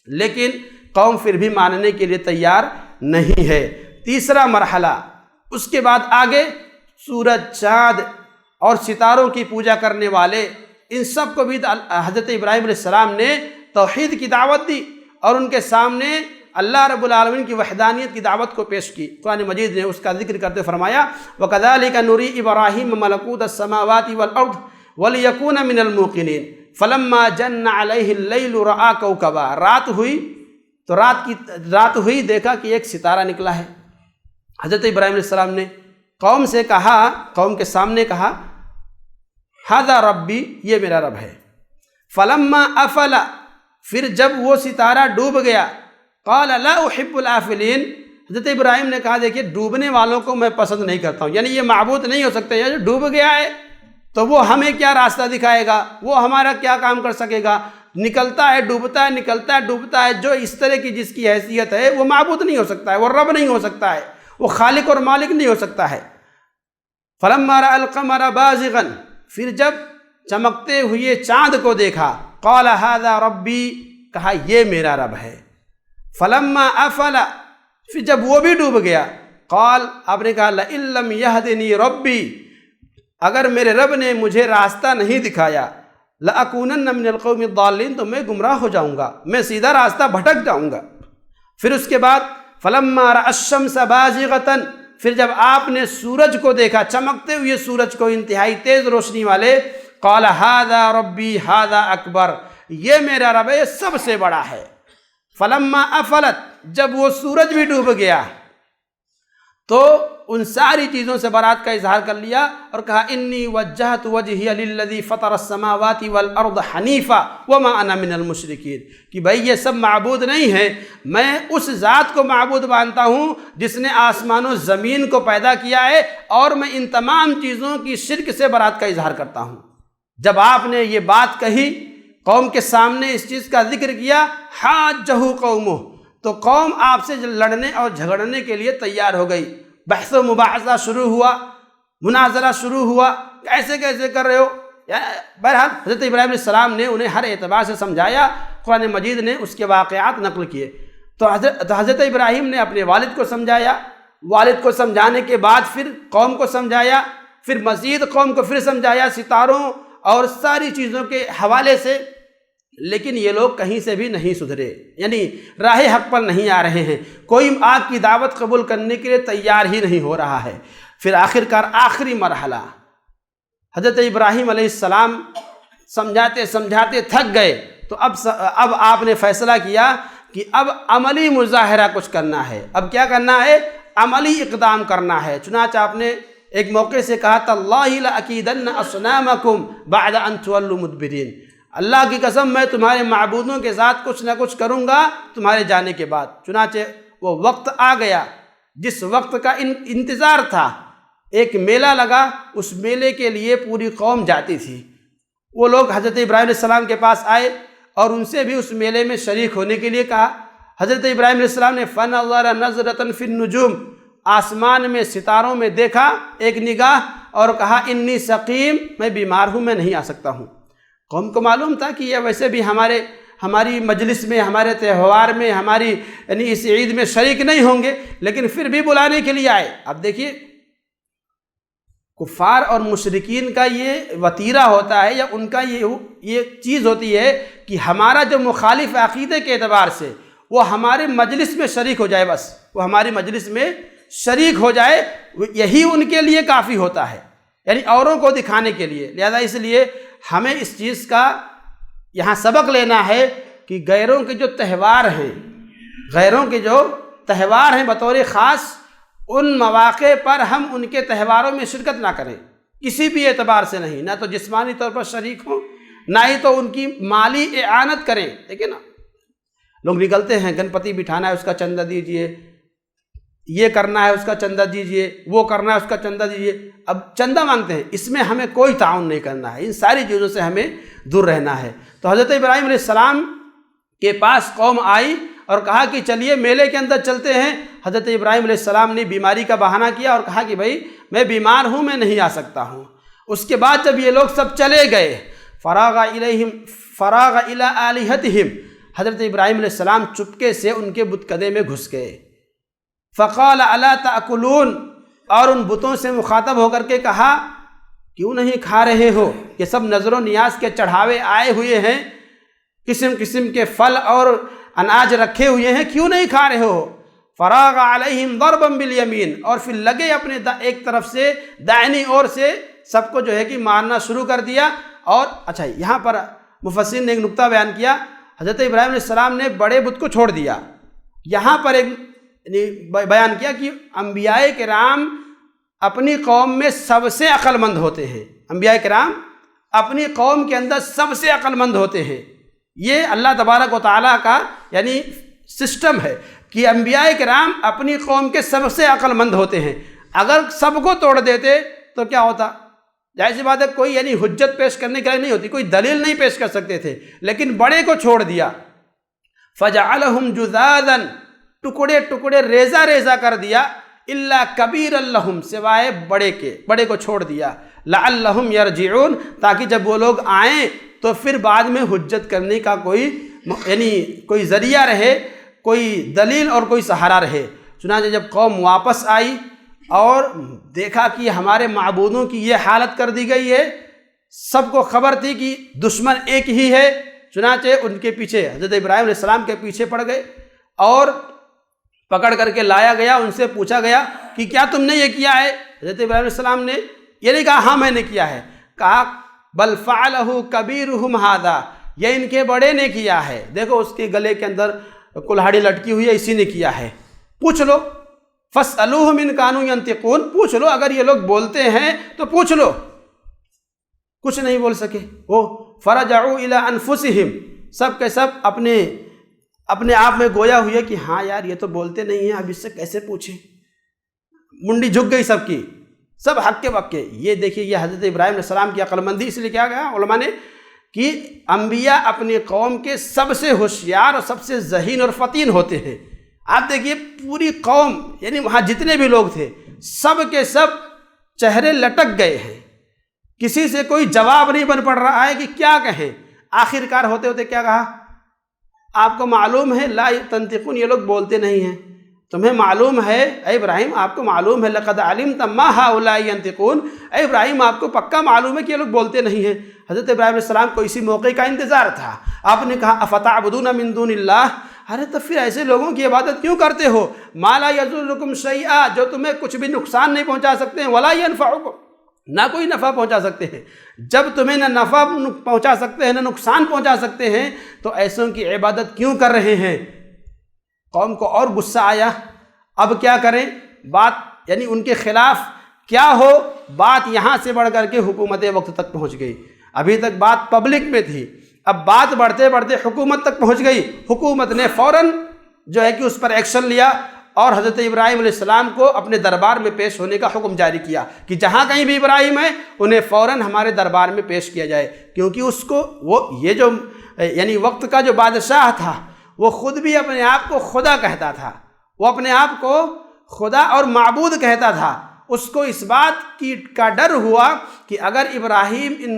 B: لیکن قوم پھر بھی ماننے کے لیے تیار نہیں ہے۔ تیسرا مرحلہ، اس کے بعد آگے سورج، چاند اور ستاروں کی پوجا کرنے والے، ان سب کو بھی حضرت ابراہیم علیہ السلام نے توحید کی دعوت دی اور ان کے سامنے اللہ رب العالمین کی وحدانیت کی دعوت کو پیش کی۔ قرآن مجید نے اس کا ذکر کرتے فرمایا وَكَذَلِكَ نُرِي إِبْرَاهِيمَ مَلَكُوتَ السَّمَاوَاتِ وَالْأَرْضِ وَلِيَكُونَ مِنَ الْمُوقِنِينَ فَلَمَّا جَنَّ عَلَيْهِ اللَّيْلُ رَأَىٰ كَوْكَبًا، رات ہوئی دیکھا کہ ایک ستارہ نکلا ہے۔ حضرت ابراہیم علیہ السلام نے قوم سے کہا، قوم کے سامنے کہا ھذا ربی، یہ میرا رب ہے۔ فلما افل، پھر جب وہ ستارہ ڈوب گیا، قال لا احب الافلین، حضرت ابراہیم نے کہا دیکھیے ڈوبنے والوں کو میں پسند نہیں کرتا ہوں، یعنی یہ معبود نہیں ہو سکتے، یہ جو ڈوب گیا ہے تو وہ ہمیں کیا راستہ دکھائے گا، وہ ہمارا کیا کام کر سکے گا، نکلتا ہے ڈوبتا ہے، نکلتا ہے ڈوبتا ہے، جو اس طرح کی جس کی حیثیت ہے وہ معبود نہیں ہو سکتا ہے، وہ رب نہیں ہو سکتا ہے، وہ خالق اور مالک نہیں ہو سکتا ہے۔ فلما رأى القمر بازغا، پھر جب چمکتے ہوئے چاند کو دیکھا، قال ھذا ربی، کہا یہ میرا رب ہے۔ فلما افل، پھر جب وہ بھی ڈوب گیا، قال، آپ نے کہا لئن لم یہدنی ربی، اگر میرے رب نے مجھے راستہ نہیں دکھایا، لأکونن من القوم الضالین، تو میں گمراہ ہو جاؤں گا، میں سیدھا راستہ بھٹک جاؤں گا۔ پھر اس کے بعد فلما رأى الشمس بازغة، پھر جب آپ نے سورج کو دیکھا، چمکتے ہوئے سورج کو، انتہائی تیز روشنی والے، قال ھذا ربی ھذا اکبر، یہ میرا رب ہے، یہ سب سے بڑا ہے۔ فلما افلت، جب وہ سورج بھی ڈوب گیا تو ان ساری چیزوں سے برات کا اظہار کر لیا اور کہا انی وجہت وجہی للذی فطر السماوات والارض حنیفا وما انا من المشرکین، کہ بھائی یہ سب معبود نہیں ہیں، میں اس ذات کو معبود مانتا ہوں جس نے آسمان و زمین کو پیدا کیا ہے، اور میں ان تمام چیزوں کی شرک سے برات کا اظہار کرتا ہوں۔ جب آپ نے یہ بات کہی، قوم کے سامنے اس چیز کا ذکر کیا، حاجہ قومہ، تو قوم آپ سے لڑنے اور جھگڑنے کے لیے تیار ہو گئی، بحث و مباحثہ شروع ہوا، مناظرہ شروع ہوا، کیسے کر رہے ہو۔ بہرحال حضرت ابراہیم علیہ السلام نے انہیں ہر اعتبار سے سمجھایا، قرآن مجید نے اس کے واقعات نقل کیے۔ تو حضرت ابراہیم نے اپنے والد کو سمجھایا، والد کو سمجھانے کے بعد پھر قوم کو سمجھایا، پھر مزید قوم کو پھر سمجھایا ستاروں اور ساری چیزوں کے حوالے سے، لیکن یہ لوگ کہیں سے بھی نہیں سدھرے، یعنی راہ حق پر نہیں آ رہے ہیں، کوئی آپ کی دعوت قبول کرنے کے لیے تیار ہی نہیں ہو رہا ہے۔ پھر آخرکار آخری مرحلہ، حضرت ابراہیم علیہ السلام سمجھاتے سمجھاتے تھک گئے، تو اب آپ نے فیصلہ کیا کہ اب عملی مظاہرہ کچھ کرنا ہے۔ اب کیا کرنا ہے؟ عملی اقدام کرنا ہے۔ چنانچہ آپ نے ایک موقع سے کہا تاللہ لأکیدن اصنامکم بعد ان تولوا مدبرین، اللہ کی قسم میں تمہارے معبودوں کے ساتھ کچھ نہ کچھ کروں گا تمہارے جانے کے بعد۔ چنانچہ وہ وقت آ گیا جس وقت کا انتظار تھا، ایک میلہ لگا، اس میلے کے لیے پوری قوم جاتی تھی۔ وہ لوگ حضرت ابراہیم علیہ السلام کے پاس آئے اور ان سے بھی اس میلے میں شریک ہونے کے لیے کہا۔ حضرت ابراہیم علیہ السلام نے فنظر نظرۃ فی النجوم، آسمان میں ستاروں میں دیکھا ایک نگاہ اور کہا انی سقیم، میں بیمار ہوں، میں نہیں آ سکتا ہوں۔ قوم کو معلوم تھا کہ یہ ویسے بھی ہماری مجلس میں، ہمارے تہوار میں، ہماری یعنی اس عید میں شریک نہیں ہوں گے، لیکن پھر بھی بلانے کے لیے آئے۔ اب دیکھیے کفار اور مشرکین کا یہ وتیرہ ہوتا ہے، یا ان کا یہ چیز ہوتی ہے کہ ہمارا جو مخالف عقیدے کے اعتبار سے وہ ہمارے مجلس میں شریک ہو جائے، بس وہ ہماری مجلس میں شریک ہو جائے، یہی ان کے لیے کافی ہوتا ہے، یعنی اوروں کو دکھانے کے لیے۔ لہذا اس لیے ہمیں اس چیز کا یہاں سبق لینا ہے کہ غیروں کے جو تہوار ہیں بطور خاص، ان مواقع پر ہم ان کے تہواروں میں شرکت نہ کریں، کسی بھی اعتبار سے نہیں، نہ تو جسمانی طور پر شریک ہوں، نہ ہی تو ان کی مالی اعانت کریں۔ دیکھیں نا، لوگ نکلتے ہیں، گنپتی بٹھانا ہے اس کا چندہ دیجئے، یہ کرنا ہے اس کا چندہ دیجئے، وہ کرنا ہے اس کا چندہ دیجئے، اب چندہ مانگتے ہیں، اس میں ہمیں کوئی تعاون نہیں کرنا ہے، ان ساری چیزوں سے ہمیں دور رہنا ہے۔ تو حضرت ابراہیم علیہ السلام کے پاس قوم آئی اور کہا کہ چلیے میلے کے اندر چلتے ہیں۔ حضرت ابراہیم علیہ السلام نے بیماری کا بہانہ کیا اور کہا کہ بھائی میں بیمار ہوں، میں نہیں آ سکتا ہوں۔ اس کے بعد جب یہ لوگ سب چلے گئے، فراغ الی آلہتہم، حضرت ابراہیم علیہ السلام چپکے سے ان کے بتکدے میں گھس گئے۔ فقال الا تاکلون، اور ان بتوں سے مخاطب ہو کر کے کہا کیوں نہیں کھا رہے ہو؟ یہ سب نظر و نیاز کے چڑھاوے آئے ہوئے ہیں، قسم قسم کے پھل اور اناج رکھے ہوئے ہیں، کیوں نہیں کھا رہے ہو؟ فراغ علیہم ضربا بالیمین، اور پھر لگے اپنے ایک طرف سے دائنی اور سے سب کو جو ہے کہ مارنا شروع کر دیا۔ اور اچھا، یہاں پر مفسرین نے ایک نقطہ بیان کیا، حضرت ابراہیم علیہ السلام نے بڑے بت کو چھوڑ دیا۔ یہاں پر ایک بیان کیا کہ انبیاء کرام اپنی قوم میں سب سے عقل مند ہوتے ہیں، انبیاء کرام اپنی قوم کے اندر سب سے عقل مند ہوتے ہیں۔ یہ اللہ تبارک و تعالیٰ کا یعنی سسٹم ہے کہ انبیاء کرام اپنی قوم کے سب سے عقل مند ہوتے ہیں۔ اگر سب کو توڑ دیتے تو کیا ہوتا؟ ظاہر سی بات ہے، کوئی یعنی حجت پیش کرنے کے لیے نہیں ہوتی، کوئی دلیل نہیں پیش کر سکتے تھے، لیکن بڑے کو چھوڑ دیا۔ فجعلہم جذاذا، ٹکڑے ٹکڑے ریزہ ریزہ کر دیا، الا کبیر لہم، سوائے بڑے کو چھوڑ دیا، لعلہم یرجعون، تاکہ جب وہ لوگ آئیں تو پھر بعد میں حجت کرنے کا کوئی ذریعہ رہے، کوئی دلیل اور کوئی سہارا رہے۔ چنانچہ جب قوم واپس آئی اور دیکھا کہ ہمارے معبودوں کی یہ حالت کر دی گئی ہے، سب کو خبر تھی کہ دشمن ایک ہی ہے، چنانچہ ان کے پیچھے حضرت ابراہیم علیہ السلام کے پیچھے پڑ گئے اور پکڑ کر کے لایا گیا، ان سے پوچھا گیا کہ کیا تم نے یہ کیا ہے؟ حضرت ابراہیم علیہ السلام نے یہ نہیں کہا ہاں میں نے کیا ہے، کہا بل فعلہ کبیرہم ھذا، یہ ان کے بڑے نے کیا ہے، دیکھو اس کے گلے کے اندر کلہاڑی لٹکی ہوئی ہے، اسی نے کیا ہے، پوچھ لو، فاسألوہم ان کانوا ینطقون، پوچھ لو اگر یہ لوگ بولتے ہیں تو پوچھ لو۔ کچھ نہیں بول سکے وہ، فرجعوا الی انفسہم، سب کے سب اپنے آپ میں گویا ہوئے کہ ہاں یار یہ تو بولتے نہیں ہیں، اب اس سے کیسے پوچھیں، منڈی جھک گئی سب کی، سب حق کے وقت۔ یہ دیکھیے یہ حضرت ابراہیم علیہ السلام کی عقل مندی، اس لیے کیا گیا علماء نے کہ انبیاء اپنی قوم کے سب سے ہوشیار اور سب سے ذہین اور فطین ہوتے ہیں۔ آپ دیکھیے پوری قوم یعنی وہاں جتنے بھی لوگ تھے سب کے سب چہرے لٹک گئے ہیں، کسی سے کوئی جواب نہیں بن پڑ رہا ہے کہ کیا کہیں۔ آخر کار ہوتے ہوتے کیا کہا، آپ کو معلوم ہے لا تنطقون، یہ لوگ بولتے نہیں ہیں، تمہیں معلوم ہے اے ابراہیم، آپ کو معلوم ہے لقد علمت ما هؤلاء ينطقون، اے ابراہیم آپ کو پکا معلوم ہے کہ یہ لوگ بولتے نہیں ہیں۔ حضرت ابراہیم علیہ السلام کو اسی موقع کا انتظار تھا۔ آپ نے کہا افتعبدون من دون اللہ، ارے تو پھر ایسے لوگوں کی عبادت کیوں کرتے ہو، ما لا یضرکم شیئا، جو تمہیں کچھ بھی نقصان نہیں پہنچا سکتے ہیں، ولا ینفعکم، نہ کوئی نفع پہنچا سکتے ہیں۔ جب تمہیں نہ نفع پہنچا سکتے ہیں نہ نقصان پہنچا سکتے ہیں تو ایسوں کی عبادت کیوں کر رہے ہیں۔ قوم کو اور غصہ آیا، اب کیا کریں، بات یعنی ان کے خلاف کیا ہو، بات یہاں سے بڑھ کر کے حکومت وقت تک پہنچ گئی۔ ابھی تک بات پبلک میں تھی، اب بات بڑھتے بڑھتے حکومت تک پہنچ گئی۔ حکومت نے فوراً جو ہے کہ اس پر ایکشن لیا اور حضرت ابراہیم علیہ السلام کو اپنے دربار میں پیش ہونے کا حکم جاری کیا کہ جہاں کہیں بھی ابراہیم ہے انہیں فوراً ہمارے دربار میں پیش کیا جائے، کیونکہ اس کو وہ یہ جو یعنی وقت کا جو بادشاہ تھا وہ خود بھی اپنے آپ کو خدا کہتا تھا، وہ اپنے آپ کو خدا اور معبود کہتا تھا۔ اس کو اس بات کا ڈر ہوا کہ اگر ابراہیم ان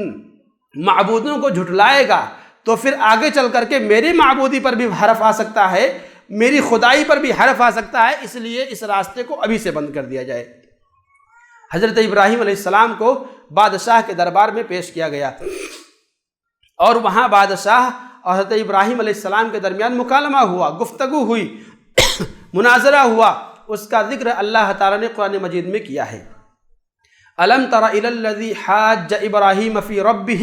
B: معبودوں کو جھٹلائے گا تو پھر آگے چل کر کے میری معبودی پر بھی حرف آ سکتا ہے، میری خدائی پر بھی حرف آ سکتا ہے، اس لیے اس راستے کو ابھی سے بند کر دیا جائے۔ حضرت ابراہیم علیہ السلام کو بادشاہ کے دربار میں پیش کیا گیا اور وہاں بادشاہ اور حضرت ابراہیم علیہ السلام کے درمیان مکالمہ ہوا، گفتگو ہوئی، مناظرہ ہوا۔ اس کا ذکر اللہ تعالیٰ نے قرآن مجید میں کیا ہے۔ الم تر الی الذی حاج ابراہیم فی ربہ،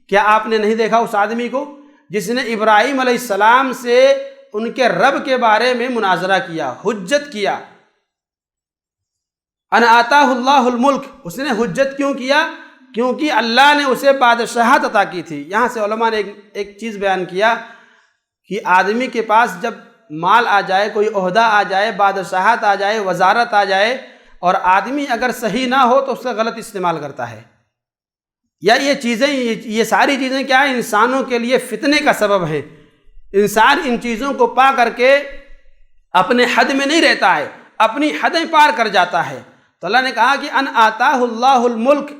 B: کیا آپ نے نہیں دیکھا اس آدمی کو جس نے ابراہیم علیہ السلام سے ان کے رب کے بارے میں مناظرہ کیا، حجت کیا۔ ان آتاہ اللہ الملک، اس نے حجت کیوں کیا؟ کیونکہ اللہ نے اسے بادشاہت عطا کی تھی۔ یہاں سے علماء نے ایک چیز بیان کیا کہ آدمی کے پاس جب مال آ جائے، کوئی عہدہ آ جائے، بادشاہت آ جائے، وزارت آ جائے اور آدمی اگر صحیح نہ ہو تو اس کا غلط استعمال کرتا ہے، یا یہ ساری چیزیں کیا ہیں، انسانوں کے لیے فتنے کا سبب ہیں۔ انسان ان چیزوں کو پا کر کے اپنے حد میں نہیں رہتا ہے، اپنی حدیں پار کر جاتا ہے۔ تو اللہ نے کہا کہ ان آتاہ اللہ الملک،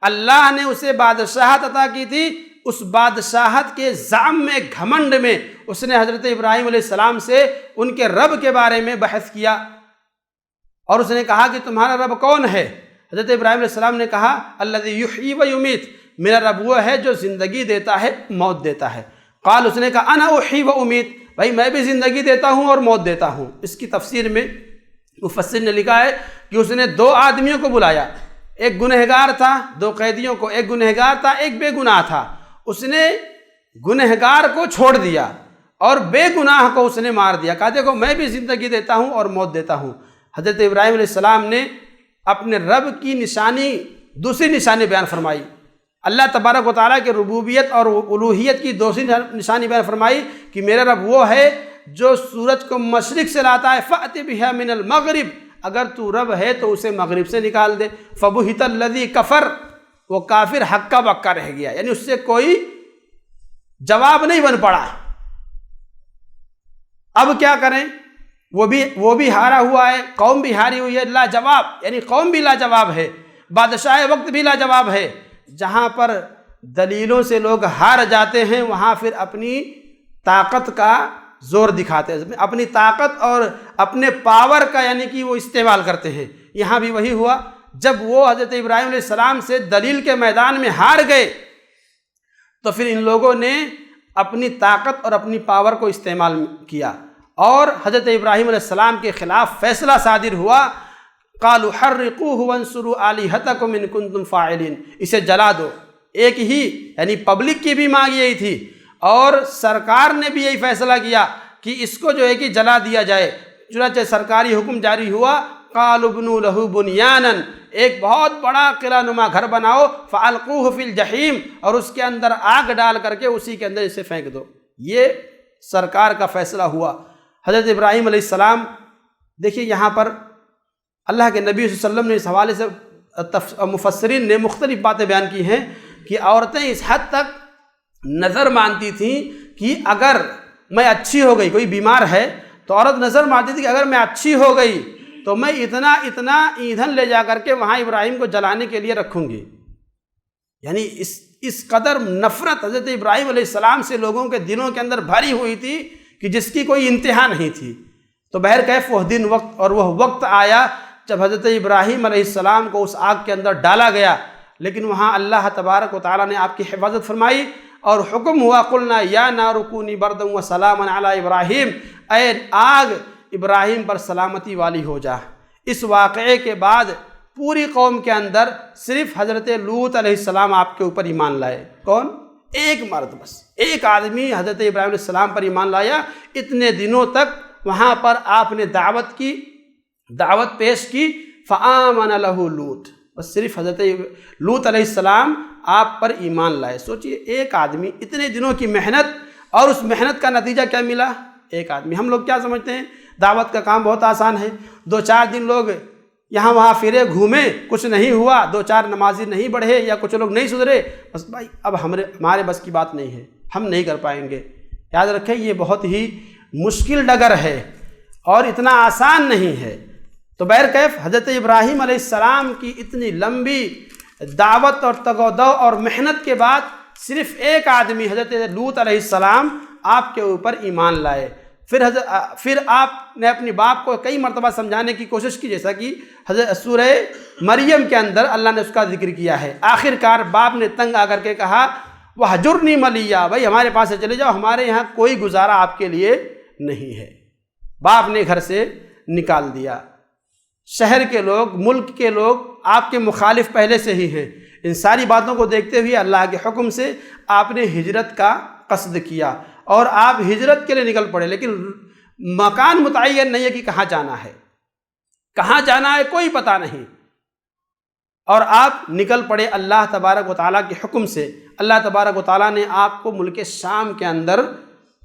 B: اللہ نے اسے بادشاہت عطا کی تھی۔ اس بادشاہت کے زعم میں، گھمنڈ میں اس نے حضرت ابراہیم علیہ السلام سے ان کے رب کے بارے میں بحث کیا اور اس نے کہا کہ تمہارا رب کون ہے؟ حضرت ابراہیم علیہ السلام نے کہا الذی یحیی و یمیت، میرا رب وہ ہے جو زندگی دیتا ہے، موت دیتا ہے۔ قال، اس نے کہا انا احیی و امیت، بھائی میں بھی زندگی دیتا ہوں اور موت دیتا ہوں۔ اس کی تفسیر میں مفسر نے لکھا ہے کہ اس نے دو آدمیوں کو بلایا، ایک گنہگار تھا، دو قیدیوں کو، ایک گنہگار تھا ایک بے گناہ تھا۔ اس نے گنہگار کو چھوڑ دیا اور بے گناہ کو اس نے مار دیا، کہا دیکھو میں بھی زندگی دیتا ہوں اور موت دیتا ہوں۔ حضرت ابراہیم علیہ السلام نے اپنے رب کی نشانی، دوسری نشانی بیان فرمائی، اللہ تبارک و تعالیٰ کے ربوبیت اور الوہیت کی دوسری نشانی بیان فرمائی کہ میرا رب وہ ہے جو سورج کو مشرق سے لاتا ہے، فأت بہا من المغرب، اگر تو رب ہے تو اسے مغرب سے نکال دے۔ فبہت الذی کفر، وہ کافر ہکا بکا رہ گیا، یعنی اس سے کوئی جواب نہیں بن پڑا۔ اب کیا کریں، وہ بھی ہارا ہوا ہے، قوم بھی ہاری ہوئی ہے، لاجواب، یعنی قوم بھی لاجواب ہے، بادشاہ وقت بھی لاجواب ہے۔ جہاں پر دلیلوں سے لوگ ہار جاتے ہیں وہاں پھر اپنی طاقت کا زور دکھاتے ہیں، اپنی طاقت اور اپنے پاور کا یعنی کہ وہ استعمال کرتے ہیں۔ یہاں بھی وہی ہوا، جب وہ حضرت ابراہیم علیہ السلام سے دلیل کے میدان میں ہار گئے تو پھر ان لوگوں نے اپنی طاقت اور اپنی پاور کو استعمال کیا اور حضرت ابراہیم علیہ السلام کے خلاف فیصلہ صادر ہوا، قالوا حرقوه وانصروا آلہتکم ان کنتم فاعلین، اسے جلا دو، ایک ہی یعنی پبلک کی بھی مانگ یہی تھی، اور سرکار نے بھی یہی فیصلہ کیا کہ اس کو جو ہے کہ جلا دیا جائے۔ چنانچہ سرکاری حکم جاری ہوا، قالوا ابنوا له بنیانا، ایک بہت بڑا قلعہ نما گھر بناؤ، فالقوه فی الجحیم، اور اس کے اندر آگ ڈال کر کے اسی کے اندر اسے پھینک دو۔ یہ سرکار کا فیصلہ ہوا۔ حضرت ابراہیم علیہ السلام، دیکھیے یہاں پر اللہ کے نبی صلی اللہ علیہ وسلم نے اس حوالے سے مفسرین نے مختلف باتیں بیان کی ہیں کہ عورتیں اس حد تک نظر مانتی تھیں کہ اگر میں اچھی ہو گئی، کوئی بیمار ہے تو عورت نظر مانتی تھی کہ اگر میں اچھی ہو گئی تو میں اتنا ایندھن لے جا کر کے وہاں ابراہیم کو جلانے کے لیے رکھوں گی۔ یعنی اس قدر نفرت حضرت ابراہیم علیہ السلام سے لوگوں کے دلوں کے اندر بھری ہوئی تھی کہ جس کی کوئی انتہا نہیں تھی۔ تو بہرکیف وہ دن وقت اور وہ وقت آیا جب حضرت ابراہیم علیہ السلام کو اس آگ کے اندر ڈالا گیا، لیکن وہاں اللہ تبارک و تعالیٰ نے آپ کی حفاظت فرمائی اور حکم ہوا، قلنا یا نار کونی بردا وسلاما علی ابراہیم، اے آگ ابراہیم پر سلامتی والی ہو جا۔ اس واقعے کے بعد پوری قوم کے اندر صرف حضرت لوط علیہ السلام آپ کے اوپر ایمان لائے۔ کون؟ ایک مرد، بس ایک آدمی حضرت ابراہیم علیہ السلام پر ایمان لایا۔ اتنے دنوں تک وہاں پر آپ نے دعوت پیش کی، فآمن لہ لوط، بس صرف حضرت لوط علیہ السلام آپ پر ایمان لائے۔ سوچئے ایک آدمی، اتنے دنوں کی محنت، اور اس محنت کا نتیجہ کیا ملا؟ ایک آدمی۔ ہم لوگ کیا سمجھتے ہیں دعوت کا کام بہت آسان ہے، 2-4 دن لوگ یہاں وہاں پھرے گھومے، کچھ نہیں ہوا، 2-4 نمازی نہیں بڑھے یا کچھ لوگ نہیں سدھرے، بس بھائی اب ہمارے بس کی بات نہیں ہے، ہم نہیں کر پائیں گے۔ یاد رکھیں یہ بہت ہی مشکل ڈگر ہے اور اتنا آسان نہیں ہے۔ تو بہرکیف حضرت ابراہیم علیہ السلام کی اتنی لمبی دعوت اور تگ و دو اور محنت کے بعد صرف ایک آدمی حضرت لوط علیہ السلام آپ کے اوپر ایمان لائے۔ پھر آپ نے اپنی باپ کو کئی مرتبہ سمجھانے کی کوشش کی، جیسا کہ حضرت سورہ مریم کے اندر اللہ نے اس کا ذکر کیا ہے۔ آخر کار باپ نے تنگ آ کر کے کہا وَحْجُرْنِی مَلِيًّا، بھائی ہمارے پاس سے چلے جاؤ، ہمارے یہاں کوئی گزارا آپ کے لیے نہیں ہے۔ باپ نے گھر سے نکال دیا۔ شہر کے لوگ، ملک کے لوگ آپ کے مخالف پہلے سے ہی ہیں۔ ان ساری باتوں کو دیکھتے ہوئے اللہ کے حکم سے آپ نے ہجرت کا قصد کیا اور آپ ہجرت کے لیے نکل پڑے، لیکن مکان متعین نہیں ہے کہ کہاں جانا ہے، کہاں جانا ہے کوئی پتہ نہیں، اور آپ نکل پڑے اللہ تبارک و تعالیٰ کے حکم سے۔ اللہ تبارک و تعالیٰ نے آپ کو ملک شام کے اندر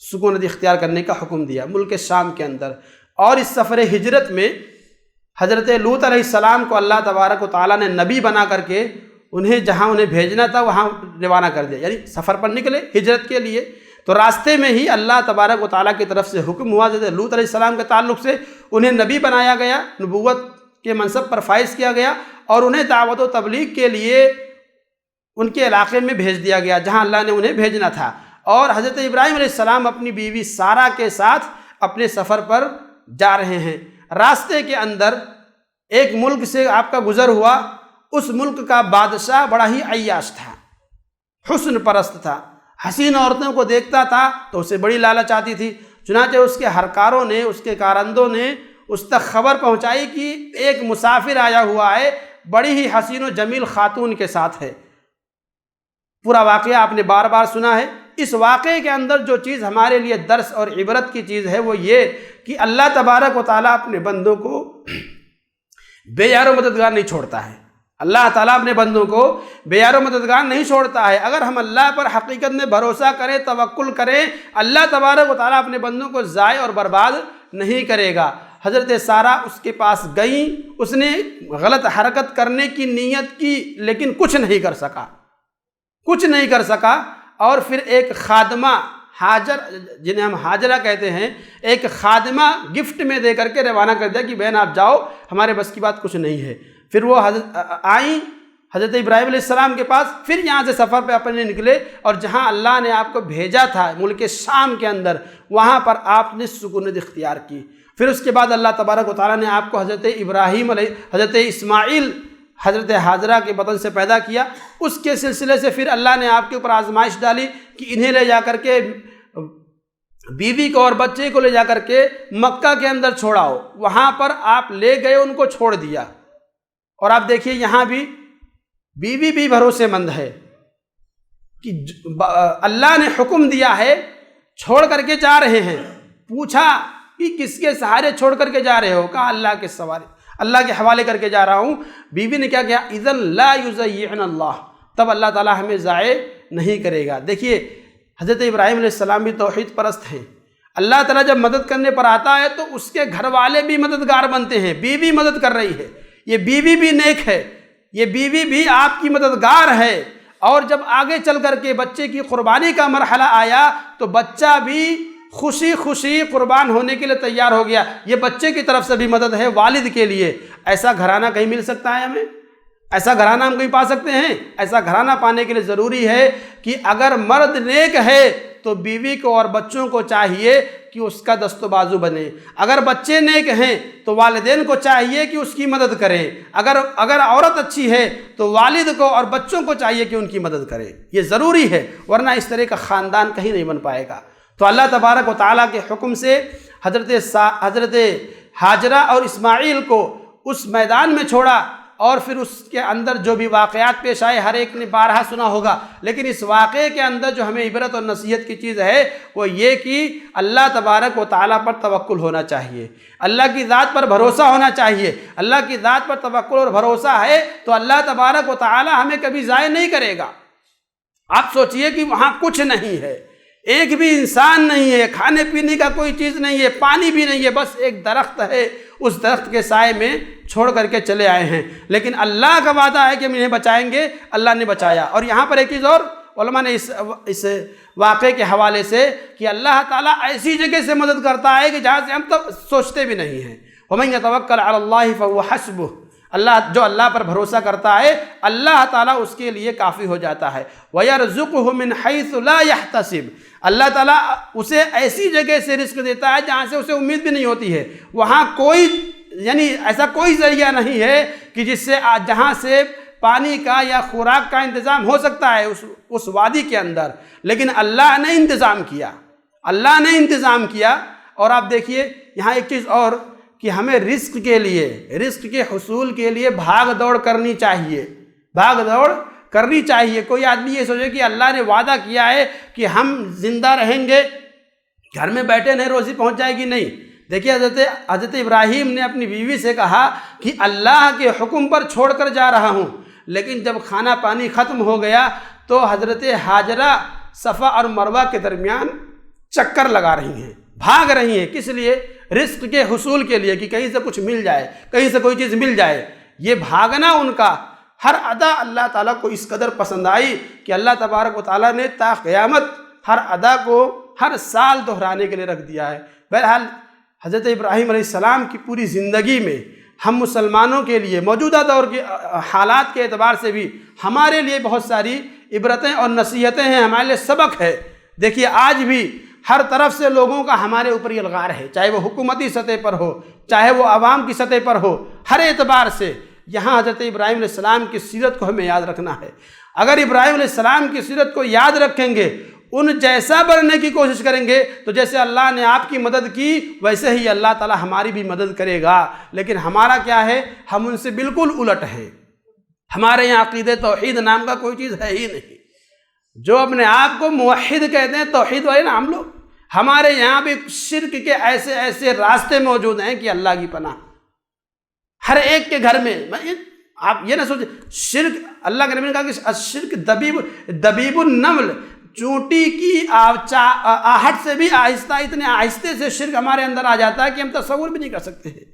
B: سکونت اختیار کرنے کا حکم دیا، ملک شام کے اندر۔ اور اس سفر ہجرت میں حضرت لوط علیہ السلام کو اللہ تبارک و تعالیٰ نے نبی بنا کر کے جہاں انہیں بھیجنا تھا وہاں روانہ کر دیا، یعنی سفر پر نکلے ہجرت کے لیے۔ تو راستے میں ہی اللہ تبارک و تعالیٰ کی طرف سے حکم ہوا حضرت لوط علیہ السلام کے تعلق سے، انہیں نبی بنایا گیا، نبوت کے منصب پر فائز کیا گیا، اور انہیں دعوت و تبلیغ کے لیے ان کے علاقے میں بھیج دیا گیا جہاں اللہ نے انہیں بھیجنا تھا۔ اور حضرت ابراہیم علیہ السلام اپنی بیوی سارہ کے ساتھ اپنے سفر پر جا رہے ہیں۔ راستے کے اندر ایک ملک سے آپ کا گزر ہوا، اس ملک کا بادشاہ بڑا ہی عیاش تھا، حسن پرست تھا، حسین عورتوں کو دیکھتا تھا تو اسے بڑی لالچ آتی تھی۔ چنانچہ اس کے ہرکاروں نے، اس کے کارندوں نے اس تک خبر پہنچائی کہ ایک مسافر آیا ہوا ہے، بڑی ہی حسین و جمیل خاتون کے ساتھ ہے۔ پورا واقعہ آپ نے بار بار سنا ہے۔ اس واقعے کے اندر جو چیز ہمارے لیے درس اور عبرت کی چیز ہے وہ یہ کہ اللہ تبارک و تعالیٰ اپنے بندوں کو بے یار و مددگار نہیں چھوڑتا ہے۔ اللہ تعالیٰ اپنے بندوں کو بے یار و مددگار نہیں چھوڑتا ہے۔ اگر ہم اللہ پر حقیقت میں بھروسہ کریں، توکل کریں، اللہ تبارک و تعالیٰ اپنے بندوں کو ضائع اور برباد نہیں کرے گا۔ حضرت سارہ اس کے پاس گئیں، اس نے غلط حرکت کرنے کی نیت کی لیکن کچھ نہیں کر سکا، اور پھر ایک خادمہ ہاجر، جنہیں ہم ہاجرہ کہتے ہیں، ایک خادمہ گفٹ میں دے کر کے روانہ کر دیا کہ بہن آپ جاؤ، ہمارے بس کی بات کچھ نہیں ہے۔ پھر وہ آئیں حضرت ابراہیم علیہ السلام کے پاس، پھر یہاں سے سفر پہ اپنے نکلے، اور جہاں اللہ نے آپ کو بھیجا تھا ملک شام کے اندر، وہاں پر آپ نے سکونت اختیار کی۔ پھر اس کے بعد اللہ تبارک و تعالیٰ نے آپ کو حضرت اسماعیل حضرت ہاجرہ کے بطن سے پیدا کیا۔ اس کے سلسلے سے پھر اللہ نے آپ کے اوپر آزمائش ڈالی کہ انہیں لے جا کر کے، بیوی کو اور بچے کو لے جا کر کے مکہ کے اندر چھوڑاؤ۔ وہاں پر آپ لے گئے، ان کو چھوڑ دیا، اور آپ دیکھیے یہاں بھی بیوی بھی بھروسے مند ہے، کہ اللہ نے حکم دیا ہے چھوڑ کر کے جا رہے ہیں، پوچھا کہ کس کے سہارے چھوڑ کر کے جا رہے ہو؟ کہا اللہ کے سوارے، اللہ کے حوالے کر کے جا رہا ہوں۔ بیوی نے کیا کیا؟ اذن لا یضیعن اللہ، تب اللہ تعالیٰ ہمیں ضائع نہیں کرے گا۔ دیکھیے حضرت ابراہیم علیہ السلام بھی توحید پرست ہیں، اللہ تعالیٰ جب مدد کرنے پر آتا ہے تو اس کے گھر والے بھی مددگار بنتے ہیں، بیوی مدد کر رہی ہے، یہ بیوی بھی نیک ہے، یہ بیوی بھی آپ کی مددگار ہے۔ اور جب آگے چل کر کے بچے کی قربانی کا مرحلہ آیا تو بچہ بھی خوشی خوشی قربان ہونے کے لیے تیار ہو گیا، یہ بچے کی طرف سے بھی مدد ہے والد کے لیے۔ ایسا گھرانہ کہیں مل سکتا ہے ہمیں؟ ایسا گھرانہ ہم کہیں پا سکتے ہیں؟ ایسا گھرانہ پانے کے لیے ضروری ہے کہ اگر مرد نیک ہے تو بیوی کو اور بچوں کو چاہیے کہ اس کا دست و بازو بنے، اگر بچے نیک ہیں تو والدین کو چاہیے کہ اس کی مدد کریں، اگر عورت اچھی ہے تو والد کو اور بچوں کو چاہیے کہ ان کی مدد کرے، یہ ضروری ہے، ورنہ اس طرح کا خاندان کہیں نہیں بن پائے گا۔ تو اللہ تبارک و تعالیٰ کے حکم سے حضرت ہاجرہ اور اسماعیل کو اس میدان میں چھوڑا، اور پھر اس کے اندر جو بھی واقعات پیش آئے ہر ایک نے بارہا سنا ہوگا، لیکن اس واقعے کے اندر جو ہمیں عبرت اور نصیحت کی چیز ہے وہ یہ کہ اللہ تبارک و تعالیٰ پر توکل ہونا چاہیے، اللہ کی ذات پر بھروسہ ہونا چاہیے۔ اللہ کی ذات پر توکل اور بھروسہ ہے تو اللہ تبارک و تعالیٰ ہمیں کبھی ضائع نہیں کرے گا۔ آپ سوچئے کہ وہاں کچھ نہیں ہے، ایک بھی انسان نہیں ہے، کھانے پینے کا کوئی چیز نہیں ہے، پانی بھی نہیں ہے، بس ایک درخت ہے، اس درخت کے سائے میں چھوڑ کر کے چلے آئے ہیں، لیکن اللہ کا وعدہ ہے کہ ہم انہیں بچائیں گے، اللہ نے بچایا۔ اور یہاں پر ایک چیز اور علماء نے اس واقعے کے حوالے سے کہ اللہ تعالیٰ ایسی جگہ سے مدد کرتا ہے کہ جہاں سے ہم تب سوچتے بھی نہیں ہیں۔ وَمَن يَتَوَكَّلْ عَلَى اللَّهِ فَهُوَ حَسْبُهُ، جو اللہ پر بھروسہ کرتا ہے اللہ تعالیٰ اس کے لیے کافی ہو جاتا ہے۔ وَيَرْزُقُهُ مِنْ حَيْثُ لَا يَحْتَسِبُ، اللہ تعالیٰ اسے ایسی جگہ سے رزق دیتا ہے جہاں سے اسے امید بھی نہیں ہوتی ہے، وہاں کوئی ایسا کوئی ذریعہ نہیں ہے کہ جس سے جہاں سے پانی کا یا خوراک کا انتظام ہو سکتا ہے اس وادی کے اندر، لیکن اللہ نے انتظام کیا، اللہ نے انتظام کیا۔ اور آپ دیکھیے یہاں ایک چیز اور کہ ہمیں رزق کے لیے، رزق کے حصول کے لیے بھاگ دوڑ کرنی چاہیے، بھاگ دوڑ کرنی چاہیے۔ کوئی آدمی یہ سوچے کہ اللہ نے وعدہ کیا ہے کہ ہم زندہ رہیں گے، گھر میں بیٹھے نہیں روزی پہنچ جائے گی، نہیں۔ دیکھیے حضرت ابراہیم نے اپنی بیوی سے کہا کہ اللہ کے حکم پر چھوڑ کر جا رہا ہوں، لیکن جب کھانا پانی ختم ہو گیا تو حضرت ہاجرہ صفا اور مروہ کے درمیان چکر لگا رہی ہیں، بھاگ رہی ہیں، کس لیے؟ رزق کے حصول کے لیے، کہ کہیں سے کچھ مل جائے، کہیں سے کوئی چیز مل جائے۔ یہ بھاگنا ان کا ہر ادا اللہ تعالیٰ کو اس قدر پسند آئی کہ اللہ تبارک و تعالیٰ نے تا قیامت ہر ادا کو ہر سال دہرانے کے لیے رکھ دیا ہے۔ بہرحال حضرت ابراہیم علیہ السلام کی پوری زندگی میں ہم مسلمانوں کے لیے موجودہ دور کے حالات کے اعتبار سے بھی ہمارے لیے بہت ساری عبرتیں اور نصیحتیں ہیں، ہمارے لیے سبق ہے۔ دیکھیے آج بھی ہر طرف سے لوگوں کا ہمارے اوپر الغار ہے، چاہے وہ حکومتی سطح پر ہو، چاہے وہ عوام کی سطح پر ہو، ہر اعتبار سے یہاں حضرت ابراہیم علیہ السلام کی سیرت کو ہمیں یاد رکھنا ہے۔ اگر ابراہیم علیہ السلام کی سیرت کو یاد رکھیں گے، ان جیسا بننے کی کوشش کریں گے تو جیسے اللہ نے آپ کی مدد کی ویسے ہی اللہ تعالیٰ ہماری بھی مدد کرے گا۔ لیکن ہمارا کیا ہے؟ ہم ان سے بالکل الٹ ہیں۔ ہمارے یہاں عقیدہ توحید نام کا کوئی چیز ہے ہی نہیں۔ جو اپنے آپ کو موحد کہتے ہیں، توحید والے نا ہم لوگ، ہمارے یہاں بھی شرک کے ایسے ایسے راستے موجود ہیں کہ اللہ کی پناہ، ہر ایک کے گھر میں۔ آپ یہ نہ سوچیں شرک، اللہ کے نبی نے کہا کہ شرک دبیب النمل، چونٹی کی آہٹ سے بھی آہستہ، اتنے آہستے سے شرک ہمارے اندر آ جاتا ہے کہ ہم تصور بھی نہیں کر سکتے ہیں۔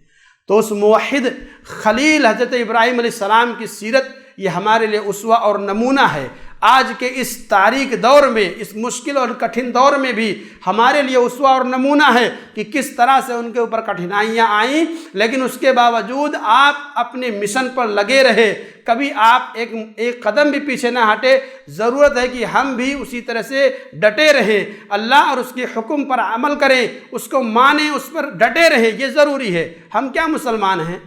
B: تو اس موحد خلیل حضرت ابراہیم علیہ السلام کی سیرت یہ ہمارے لیے اسوہ اور نمونہ ہے۔ آج کے اس تاریک دور میں، اس مشکل اور کٹھن دور میں بھی ہمارے لیے اسوہ اور نمونہ ہے کہ کس طرح سے ان کے اوپر کٹھنائیاں آئیں، لیکن اس کے باوجود آپ اپنے مشن پر لگے رہے، کبھی آپ ایک قدم بھی پیچھے نہ ہٹے۔ ضرورت ہے کہ ہم بھی اسی طرح سے ڈٹے رہیں، اللہ اور اس کے حکم پر عمل کریں، اس کو مانیں، اس پر ڈٹے رہیں، یہ ضروری ہے۔ ہم کیا مسلمان ہیں؟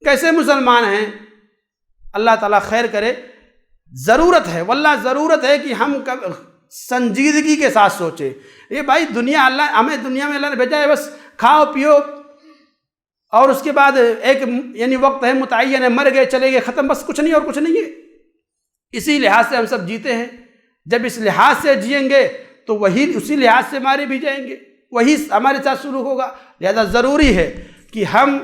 B: کیسے مسلمان ہیں؟ اللہ تعالیٰ خیر کرے۔ ضرورت ہے، واللہ ضرورت ہے کہ ہم سنجیدگی کے ساتھ سوچیں۔ یہ بھائی دنیا، اللہ ہمیں دنیا میں اللہ نے بھیجا ہے بس کھاؤ پیو اور اس کے بعد ایک وقت ہے متعین ہے، مر گئے چلے گئے ختم، بس کچھ نہیں اور کچھ نہیں ہے۔ اسی لحاظ سے ہم سب جیتے ہیں۔ جب اس لحاظ سے جئیں گے تو وہی اسی لحاظ سے مارے بھی جائیں گے، وہی ہمارے ساتھ سلوک ہوگا۔ لہذا ضروری ہے کہ ہم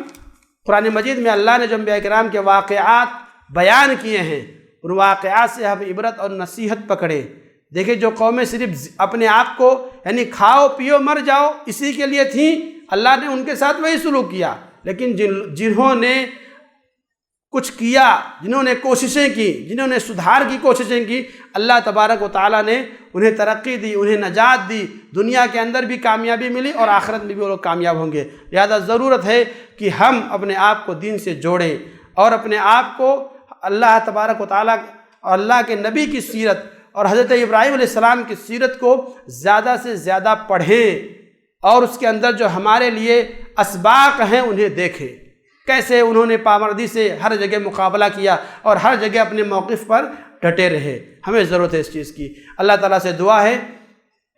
B: قرآن مجید میں اللہ نے جو انبیاء کرام کے واقعات بیان کیے ہیں ان واقعات سے ہم عبرت اور نصیحت پکڑیں۔ دیکھیں جو قومیں صرف اپنے آپ کو یعنی کھاؤ پیو مر جاؤ اسی کے لیے تھیں، اللہ نے ان کے ساتھ وہی سلوک کیا، لیکن جنہوں نے کچھ کیا، جنہوں نے کوششیں کی، جنہوں نے سدھار کی کوششیں کی، اللہ تبارک و تعالیٰ نے انہیں ترقی دی، انہیں نجات دی، دنیا کے اندر بھی کامیابی ملی اور آخرت میں بھی وہ لوگ کامیاب ہوں گے۔ لہذا ضرورت ہے کہ ہم اپنے آپ کو دین سے جوڑیں اور اپنے آپ کو اللہ تبارک و تعالیٰ اور اللہ کے نبی کی سیرت اور حضرت ابراہیم علیہ السلام کی سیرت کو زیادہ سے زیادہ پڑھیں اور اس کے اندر جو ہمارے لیے اسباق ہیں انہیں دیکھیں، کیسے انہوں نے پامردی سے ہر جگہ مقابلہ کیا اور ہر جگہ اپنے موقف پر ڈٹے رہے۔ ہمیں ضرورت ہے اس چیز کی۔ اللہ تعالیٰ سے دعا ہے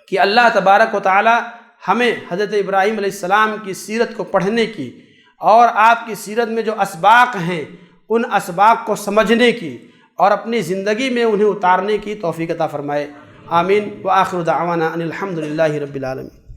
B: کہ اللہ تبارک و تعالیٰ ہمیں حضرت ابراہیم علیہ السلام کی سیرت کو پڑھنے کی اور آپ کی سیرت میں جو اسباق ہیں ان اسباق کو سمجھنے کی اور اپنی زندگی میں انہیں اتارنے کی توفیق عطا فرمائے۔ آمین۔ وآخر دعوانا ان الحمد للہ رب العالمین۔